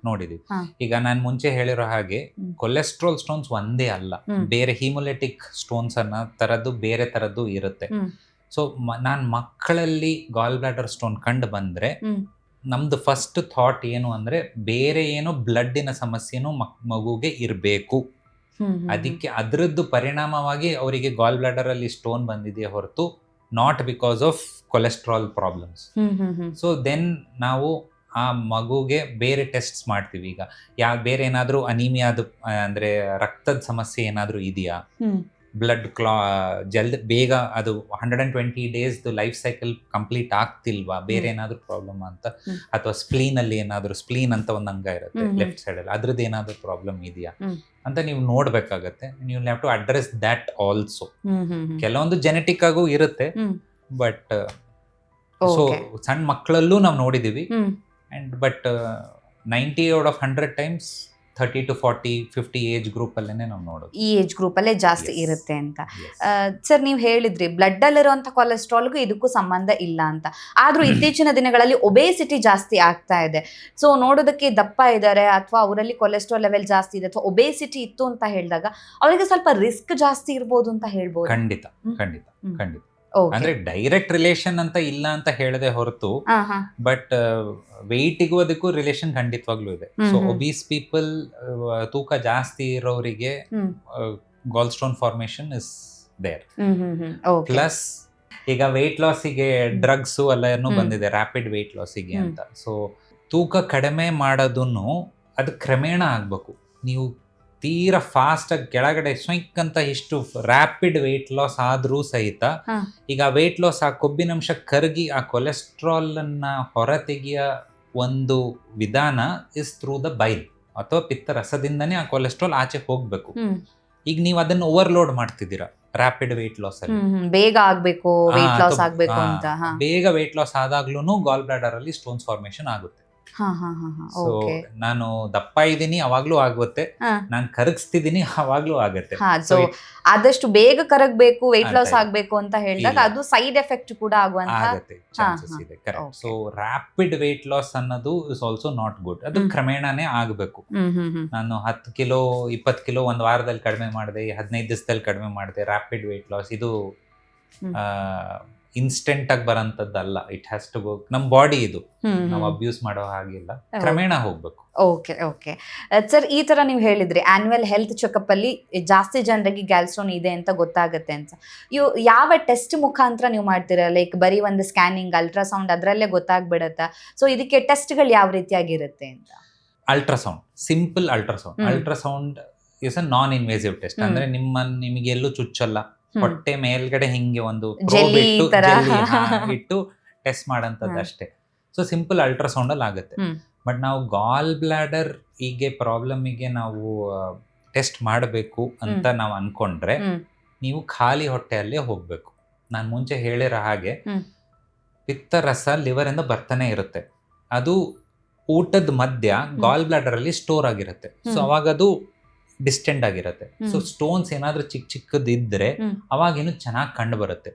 S1: ನೋಡಿದೀವಿ. ಈಗ ನಾನು ಮುಂಚೆ ಹೇಳಿರೋ ಹಾಗೆ ಕೊಲೆಸ್ಟ್ರಾಲ್ ಸ್ಟೋನ್ಸ್ ಒಂದೇ ಅಲ್ಲ, ಬೇರೆ ಹಿಮೋಲಿಟಿಕ್ ಸ್ಟೋನ್ಸ್ ಅನ್ನ ತರದ್ದು ಬೇರೆ ತರದ್ದು ಇರುತ್ತೆ. ಸೊ ನಾನ್ ಮಕ್ಕಳಲ್ಲಿ ಗಾಲ್ ಬ್ಲಾಡರ್ ಸ್ಟೋನ್ ಕಂಡು ಬಂದ್ರೆ ನಮ್ದು ಫಸ್ಟ್ ಥಾಟ್ ಏನು ಅಂದ್ರೆ ಬೇರೆ ಏನೋ ಬ್ಲಡ್ಡಿನ ಸಮಸ್ಯೆನೂ ಮಗುಗೆ ಇರಬೇಕು. ಅದಕ್ಕೆ ಅದರದ್ದು ಪರಿಣಾಮವಾಗಿ ಅವರಿಗೆ ಗಾಲ್ ಬ್ಲಾಡರ್ ಅಲ್ಲಿ ಸ್ಟೋನ್ ಬಂದಿದೆಯೇ ಹೊರತು not because of cholesterol problems. So then ನಾವು ಆ ಮಗುಗೆ ಬೇರೆ ಟೆಸ್ಟ್ಸ್ ಮಾಡ್ತೀವಿ. ಈಗ ಬೇರೆ ಏನಾದರೂ ಅನಿಮಿಯಾದ ಅಂದ್ರೆ ರಕ್ತದ ಸಮಸ್ಯೆ ಏನಾದರೂ ಇದೆಯಾ, ಬ್ಲಡ್ ಬೇಗ ಅದು 120 days ಲೈಫ್ ಸೈಕಲ್ ಕಂಪ್ಲೀಟ್ ಆಗ್ತಿಲ್ವಾ, ಬೇರೆ ಏನಾದರೂ ಪ್ರಾಬ್ಲಮ್ ಅಂತ, ಅಥವಾ ಸ್ಪ್ಲೀನ್ ಅಲ್ಲಿ ಏನಾದರೂ, ಸ್ಪ್ಲೀನ್ ಅಂತ ಒಂದು ಅಂಗ ಇರುತ್ತೆ ಲೆಫ್ಟ್ ಸೈಡ್ ಅಲ್ಲಿ, ಅದ್ರದ್ದು ಏನಾದರೂ ಪ್ರಾಬ್ಲಮ್ ಇದೆಯಾ ಅಂತ ನೀವು ನೋಡ್ಬೇಕಾಗತ್ತೆ. ನೀವು have to address that also. ಕೆಲವೊಂದು ಜೆನೆಟಿಕ್ ಆಗೂ ಇರುತ್ತೆ, ಬಟ್ ಸೊ ಸಣ್ಣ ಮಕ್ಕಳಲ್ಲೂ ನಾವು ನೋಡಿದೀವಿ. And but 90 out of 100 times 30 to 40, 50 age group ಅಲ್ಲೇನೆ ನಾವು ನೋಡೋದು. ಈ ಏಜ್ ಗ್ರೂಪ್ ಅಲ್ಲೇ ಜಾಸ್ತಿ ಇರುತ್ತೆ ಅಂತ. ಸರ್, ನೀವು ಹೇಳಿದ್ರಿ ಬ್ಲಡ್ ಅಲ್ಲಿರುವಂತ ಕೊಲೆಸ್ಟ್ರಾಲ್ಗೂ ಇದಕ್ಕೂ ಸಂಬಂಧ ಇಲ್ಲ ಅಂತ. ಆದ್ರೂ ಇತ್ತೀಚಿನ ದಿನಗಳಲ್ಲಿ ಒಬೇಸಿಟಿ ಜಾಸ್ತಿ ಆಗ್ತಾ ಇದೆ. ಸೊ ನೋಡೋದಕ್ಕೆ ದಪ್ಪ ಇದ್ದಾರೆ ಅಥವಾ ಅವರಲ್ಲಿ ಕೊಲೆಸ್ಟ್ರಾಲ್ ಲೆವೆಲ್ ಜಾಸ್ತಿ ಇದೆ ಅಥವಾ ಒಬೇಸಿಟಿ ಇತ್ತು ಅಂತ ಹೇಳಿದಾಗ ಅವರಿಗೆ ಸ್ವಲ್ಪ ರಿಸ್ಕ್ ಜಾಸ್ತಿ ಇರ್ಬೋದು ಅಂತ ಹೇಳ್ಬೋದು. ಖಂಡಿತ. ಅಂದ್ರೆ ಡೈರೆಕ್ಟ್ ರಿಲೇಷನ್ ಅಂತ ಇಲ್ಲ ಅಂತ ಹೇಳದೆ ಹೊರತು, ಬಟ್ ವೆಯ್ಟಿಗೂ ಅದಕ್ಕೂ ರಿಲೇಷನ್ ಖಂಡಿತವಾಗ್ಲೂ ಇದೆ. ಸೊ ಒಬೀಸ್ ಪೀಪಲ್, ತೂಕ ಜಾಸ್ತಿ ಇರೋರಿಗೆ gall stone formation is there. Plus ಈಗ ವೆಯ್ಟ್ ಲಾಸಿಗೆ ಡ್ರಗ್ಸ್ ಎಲ್ಲನೂ ಬಂದಿದೆ, ರ್ಯಾಪಿಡ್ ವೆಯ್ಟ್ ಲಾಸಿಗೆ ಅಂತ. ಸೊ ತೂಕ ಕಡಿಮೆ ಮಾಡೋದನ್ನು ಅದು ಕ್ರಮೇಣ ಆಗ್ಬೇಕು. ನೀವು ತೀರಾ ಫಾಸ್ಟ್ ಆಗಿ ಕೆಳಗಡೆ ಸ್ವೈಕ್ ಅಂತ ಇಷ್ಟು ರ್ಯಾಪಿಡ್ ವೆಯ್ಟ್ ಲಾಸ್ ಆದ್ರೂ ಸಹಿತ ಈಗ ವೆಯ್ಟ್ ಲಾಸ್ ಆ ಕೊಬ್ಬಿನಂಶ ಕರಗಿ ಆ ಕೊಲೆಸ್ಟ್ರಾಲ್ ಅನ್ನ ಹೊರತೆಗೆಯ ಒಂದು ವಿಧಾನ ಇಸ್ ಥ್ರೂ ದ ಬೈಲ್ ಅಥವಾ ಪಿತ್ತ ರಸದಿಂದನೇ ಆ ಕೊಲೆಸ್ಟ್ರಾಲ್ ಆಚೆ ಹೋಗ್ಬೇಕು. ಈಗ ನೀವು ಅದನ್ನ ಓವರ್ಲೋಡ್ ಮಾಡ್ತಿದ್ದೀರಾ ರ್ಯಾಪಿಡ್ ವೆಯ್ಟ್ ಲಾಸ್ ಅಲ್ಲಿ,
S2: ಬೇಗ ಆಗ್ಬೇಕು ವೆಯ್ಟ್ ಲಾಸ್ ಆಗ್ಬೇಕು ಅಂತ.
S1: ಬೇಗ ವೆಯ್ಟ್ ಲಾಸ್ ಆದಾಗ್ಲೂ ಗಾಲ್ ಬ್ಲಾಡರ್ ಅಲ್ಲಿ ಸ್ಟೋನ್ಸ್ ಫಾರ್ಮೇಶನ್ ಆಗುತ್ತೆ. ಸೊ ನಾನು ದಪ್ಪ ಇದ್ದೀನಿ ಅವಾಗ್ಲೂ ಆಗುತ್ತೆ, ನಾನು ಕರಗಿಸ್ತಿದ್ದೀನಿ ಅವಾಗ್ಲೂ ಆಗುತ್ತೆ.
S2: ಸೊ ಆದಷ್ಟು ಬೇಗ ಕರಗಬೇಕು, ವೆಯ್ಟ್ ಲಾಸ್ ಆಗ್ಬೇಕು ಅಂತ ಹೇಳಿದಾಗ ಅದು ಸೈಡ್ ಎಫೆಕ್ಟ್ ಕೂಡ ಆಗುತ್ತೆ,
S1: ಚಾನ್ಸಸ್ ಇದೆ. Correct. So rapid weight loss ಅನ್ನೋದು ಇಸ್ ಆಲ್ಸೋ ನಾಟ್ ಗುಡ್. ಅದು ಕ್ರಮೇಣನೇ ಆಗಬೇಕು. ನಾನು 10 ಕಿಲೋ 20 ಕಿಲೋ ಒಂದು ವಾರದಲ್ಲಿ ಕಡಿಮೆ ಮಾಡಿದೆ, 15 ದಿವಸದಲ್ಲಿ ಕಡಿಮೆ ಮಾಡಿದೆ. ರ್ಯಾಪಿಡ್ ವೆಯ್ಟ್ ಲಾಸ್ ಇದು ಇನ್ಸ್ಟೆಂಟ್ ಆಗಿ ಬರೋಂಥದ್ದಲ್ಲ. ಇಟ್ ಹ್ಯಾಸ್ ಟು ಗೋ, ನಮ್ಮ ಬಾಡಿ ಇದು, ನಾವು ಅಬ್ಯೂಸ್ ಮಾಡೋ ಹಾಗಿಲ್ಲ, ಕ್ರಮೇಣ ಹೋಗ್ಬೇಕು.
S2: ಓಕೆ ಸರ್, ಈ ತರ ನೀವು ಹೇಳಿದ್ರಿ ಆನ್ಯುವಲ್ ಹೆಲ್ತ್ ಚೆಕಪ್ ಅಲ್ಲಿ ಜಾಸ್ತಿ ಜನರಿಗೆ ಗ್ಯಾಲ್ಸ್ಟೋನ್ ಇದೆ ಅಂತ ಗೊತ್ತಾಗುತ್ತೆ ಅಂತ. ಯಾವ ಟೆಸ್ಟ್ ಮುಖಾಂತರ ನೀವು ಮಾಡ್ತೀರಾ? ಲೈಕ್ ಬರೀ ಒಂದು ಸ್ಕ್ಯಾನಿಂಗ್, ಅಲ್ಟ್ರಾಸೌಂಡ್ ಅದರಲ್ಲೇ ಗೊತ್ತಾಗ್ಬಿಡತ್ತಾ? ಸೊ ಇದಕ್ಕೆ ಟೆಸ್ಟ್ಗಳು ಯಾವ ರೀತಿಯಾಗಿರುತ್ತೆ ಅಂತ?
S1: Ultrasound, simple ultrasound is a non invasive test. ಅಂದ್ರೆ ನಿಮಗೆ ಎಲ್ಲೂ ಚುಚ್ಚಲ್ಲ, ಹೊಟ್ಟೆ ಮೇಲ್ಗಡೆ ಹಿಂಗೆ ಒಂದು ಇಟ್ಟು ಟೆಸ್ಟ್ ಮಾಡಂತದ್ದು ಅಷ್ಟೇ. ಸೊ ಸಿಂಪಲ್ ಅಲ್ಟ್ರಾಸೌಂಡ್ ಅಲ್ಲಿ ಆಗುತ್ತೆ. ಬಟ್ ನಾವು ಗಾಲ್ ಬ್ಲಾಡರ್ ಹೀಗೆ ಪ್ರಾಬ್ಲಮ್ಗೆ ನಾವು ಟೆಸ್ಟ್ ಮಾಡಬೇಕು ಅಂತ ನಾವು ಅನ್ಕೊಂಡ್ರೆ ನೀವು ಖಾಲಿ ಹೊಟ್ಟೆಯಲ್ಲೇ ಹೋಗ್ಬೇಕು. ನಾನು ಮುಂಚೆ ಹೇಳಿರೋ ಹಾಗೆ ಪಿತ್ತರಸ ಲಿವರ್ ಇಂದ ಬರ್ತಾನೆ ಇರುತ್ತೆ, ಅದು ಊಟದ ಮಧ್ಯ ಗಾಲ್ ಬ್ಲಾಡರ್ ಅಲ್ಲಿ ಸ್ಟೋರ್ ಆಗಿರುತ್ತೆ. ಸೊ ಅವಾಗ ಅದು ಡಿಸ್ಟೆಂಡ್ ಆಗಿರುತ್ತೆ. ಸೊ ಸ್ಟೋನ್ಸ್ ಏನಾದ್ರೂ ಚಿಕ್ಕದಿದ್ರೆ ಅವಾಗ ಏನು ಚೆನ್ನಾಗಿ ಕಂಡು ಬರುತ್ತೆ.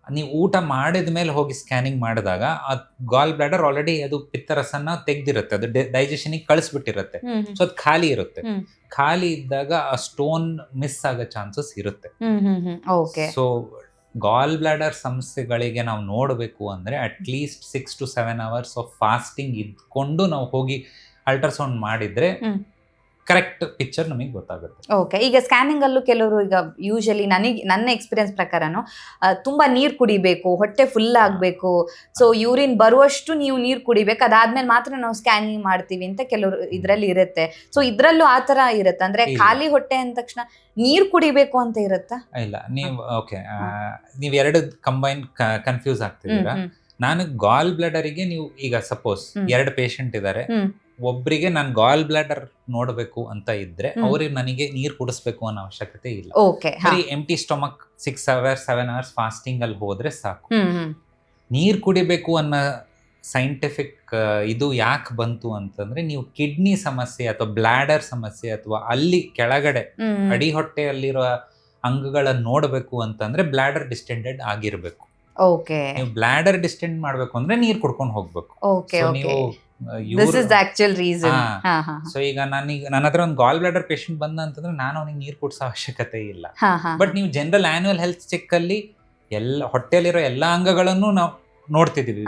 S1: ನೀವು ಊಟ ಮಾಡಿದ ಮೇಲೆ ಹೋಗಿ ಸ್ಕ್ಯಾನಿಂಗ್ ಮಾಡಿದಾಗ ಆ ಗಾಲ್ ಬ್ಲಾಡರ್ ಆಲ್ರೆಡಿ ಅದು ಪಿತ್ತರಸನ್ನ ತೆಗ್ದಿರುತ್ತೆ, ಅದು ಡೈಜೆಷನ್ಗೆ ಕಳಿಸ್ಬಿಟ್ಟಿರುತ್ತೆ. ಸೊ ಅದು ಖಾಲಿ ಇರುತ್ತೆ. ಖಾಲಿ ಇದ್ದಾಗ ಆ ಸ್ಟೋನ್ ಮಿಸ್ ಆಗೋ ಚಾನ್ಸಸ್ ಇರುತ್ತೆ. ಸೊ ಗಾಲ್ ಬ್ಲಾಡರ್ ಸಮಸ್ಯೆಗಳಿಗೆ ನಾವು ನೋಡಬೇಕು ಅಂದರೆ at least 6 to 7 hours of fasting ಇದ್ಕೊಂಡು ನಾವು ಹೋಗಿ ಅಲ್ಟ್ರಾಸೌಂಡ್ ಮಾಡಿದ್ರೆ ಕರೆಕ್ಟ್ ಪಿಕ್ಚರ್ ನಮಗೆ ಗೊತ್ತಾಗುತ್ತೆ.
S2: ಓಕೆ, ಈಗ ಸ್ಕ್ಯಾನಿಂಗ್ ಅಲ್ಲೂ ಕೆಲವರು ಈಗ ಯೂಶಲಿ ನನ್ನ ಎಕ್ಸ್ಪೀರಿಯನ್ಸ್ ಪ್ರಕಾರನು ತುಂಬಾ ನೀರು ಕುಡಿಬೇಕು, ಹೊಟ್ಟೆ ಫುಲ್ ಆಗಬೇಕು, ಸೊ ಯೂರಿನ್ ಬರುವಷ್ಟು ನೀವು ನೀರು ಕುಡಿಬೇಕು, ಅದಾದ್ಮೇಲೆ ಮಾತ್ರ ನಾವು ಸ್ಕ್ಯಾನಿಂಗ್ ಮಾಡ್ತೀವಿ ಅಂತ ಕೆಲವರು ಇದರಲ್ಲಿ ಇರುತ್ತೆ. ಸೊ ಇದ್ರಲ್ಲೂ ಆ ತರ ಇರುತ್ತೆ ಅಂದ್ರೆ ಖಾಲಿ ಹೊಟ್ಟೆ ಅಂದ ತಕ್ಷಣ ನೀರು ಕುಡಿಬೇಕು ಅಂತ ಇರುತ್ತಾ?
S1: ಇಲ್ಲ, ನೀವು ಎರಡು ಕಂಬೈನ್ ಕನ್ಫ್ಯೂಸ್ ಆಗ್ತಿದ್ದೀರಾ. ನಾನು ಗಾಲ್ ಬ್ಲಾಡರಿಗೆ ನೀವು ಈಗ ಸಪೋಸ್ 2 ಪೇಷಂಟ್ ಇದ್ದಾರೆ, ಒಬ್ಬರಿಗೆ ನಾನು ಗಾಲ್ ಬ್ಲಾಡರ್ ನೋಡಬೇಕು ಅಂತ ಇದ್ರೆ ಅವ್ರಿಗೆ ನನಗೆ ನೀರು ಕುಡಿಸ್ಬೇಕು ಅನ್ನೋ ಅವಶ್ಯಕತೆ ಇಲ್ಲ. ಬರೀ ಎಂಟಿ ಸ್ಟೊಮಕ್ 6 hours 7 hours ಫಾಸ್ಟಿಂಗ್ ಅಲ್ಲಿ ಹೋದ್ರೆ ಸಾಕು. ನೀರು ಕುಡಿಬೇಕು ಅನ್ನೋ ಸೈಂಟಿಫಿಕ್ ಇದು ಯಾಕೆ ಬಂತು ಅಂತಂದ್ರೆ, ನೀವು ಕಿಡ್ನಿ ಸಮಸ್ಯೆ ಅಥವಾ ಬ್ಲಾಡರ್ ಸಮಸ್ಯೆ ಅಥವಾ ಅಲ್ಲಿ ಕೆಳಗಡೆ ಅಡಿ ಹೊಟ್ಟೆಯಲ್ಲಿರುವ ಅಂಗಗಳನ್ನ ನೋಡಬೇಕು ಅಂತಂದ್ರೆ ಬ್ಲಾಡರ್ ಡಿಸ್ಟೆಂಡೆಡ್ ಆಗಿರ್ಬೇಕು. ನೀವು ಬ್ಲಾಡರ್ ಡಿಸ್ಟೆಂಡ್ ಮಾಡ್ಬೇಕು ಅಂದ್ರೆ ನೀರು ಕುಡ್ಕೊಂಡು ಹೋಗ್ಬೇಕು. ನೀವು ಸೊ ಈಗ ನನ್ನ ಹತ್ರ ಒಂದು ಗಾಲ್ ಬ್ಲಾಡರ್ ಪೇಷಂಟ್ ಬಂದ ಅಂತಂದ್ರೆ ನಾನು ಅವನಿಗೆ ನೀರು ಕುಡಿಸೋ ಅವಶ್ಯಕತೆ ಇಲ್ಲ. ಬಟ್ ನೀವು ಜನರಲ್ ಆನ್ಯುವಲ್ ಹೆಲ್ತ್ ಚೆಕ್ ಅಲ್ಲಿ ಹೊಟ್ಟೆಯಲ್ಲಿರೋ ಎಲ್ಲಾ ಅಂಗಗಳನ್ನು ನಾವು ನೋಡ್ತಿದೀವಿ.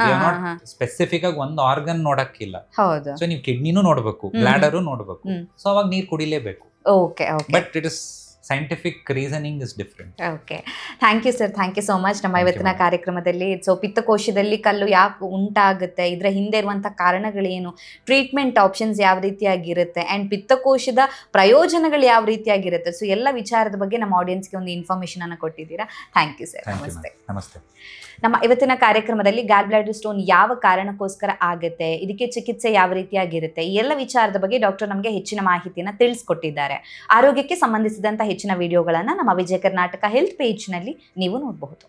S1: ಸ್ಪೆಸಿಫಿಕ್ ಆಗಿ ಒಂದು ಆರ್ಗನ್ ನೋಡಕ್ಕಿಲ್ಲ. ಸೊ ನೀವು ಕಿಡ್ನಿನೂ ನೋಡ್ಬೇಕು, ಬ್ಲಾಡರು ನೋಡ್ಬೇಕು. ಸೊ ಅವಾಗ ನೀರು ಕುಡಿಲೇಬೇಕು. But it is scientific reasoning is different.
S2: Okay, thank you sir, thank you so much. ನಮ್ಮ ಇವತ್ತಿನ ಕಾರ್ಯಕ್ರಮದಲ್ಲಿ ಸೊ ಪಿತ್ತಕೋಶದಲ್ಲಿ ಕಲ್ಲು ಯಾಕೆ ಉಂಟಾಗುತ್ತೆ, ಇದರ ಹಿಂದೆ ಇರುವಂಥ ಕಾರಣಗಳೇನು, ಟ್ರೀಟ್ಮೆಂಟ್ ಆಪ್ಷನ್ಸ್ ಯಾವ ರೀತಿಯಾಗಿರುತ್ತೆ ಆ್ಯಂಡ್ ಪಿತ್ತಕೋಶದ ಪ್ರಯೋಜನಗಳು ಯಾವ ರೀತಿಯಾಗಿರುತ್ತೆ, ಸೊ ಎಲ್ಲ ವಿಚಾರದ ಬಗ್ಗೆ ನಮ್ಮ ಆಡಿಯನ್ಸ್ಗೆ ಒಂದು ಇನ್ಫಾರ್ಮೇಷನ್ ಅನ್ನು ಕೊಟ್ಟಿದ್ದೀರಾ. Thank you sir.
S1: ನಮಸ್ತೆ.
S2: ನಮ್ಮ ಇವತ್ತಿನ ಕಾರ್ಯಕ್ರಮದಲ್ಲಿ ಗಾಲ್ ಬ್ಲಾಡರ್ ಸ್ಟೋನ್ ಯಾವ ಕಾರಣಕ್ಕೋಸ್ಕರ ಆಗುತ್ತೆ, ಇದಕ್ಕೆ ಚಿಕಿತ್ಸೆ ಯಾವ ರೀತಿಯಾಗಿರುತ್ತೆ, ಈ ಎಲ್ಲ ವಿಚಾರದ ಬಗ್ಗೆ ಡಾಕ್ಟರ್ ನಮಗೆ ಹೆಚ್ಚಿನ ಮಾಹಿತಿಯನ್ನು ತಿಳಿಸ್ಕೊಟ್ಟಿದ್ದಾರೆ. ಆರೋಗ್ಯಕ್ಕೆ ಸಂಬಂಧಿಸಿದಂಥ ಹೆಚ್ಚಿನ ವಿಡಿಯೋಗಳನ್ನು ನಮ್ಮ ವಿಜಯ ಕರ್ನಾಟಕ ಹೆಲ್ತ್ ಪೇಜ್ನಲ್ಲಿ ನೀವು ನೋಡಬಹುದು.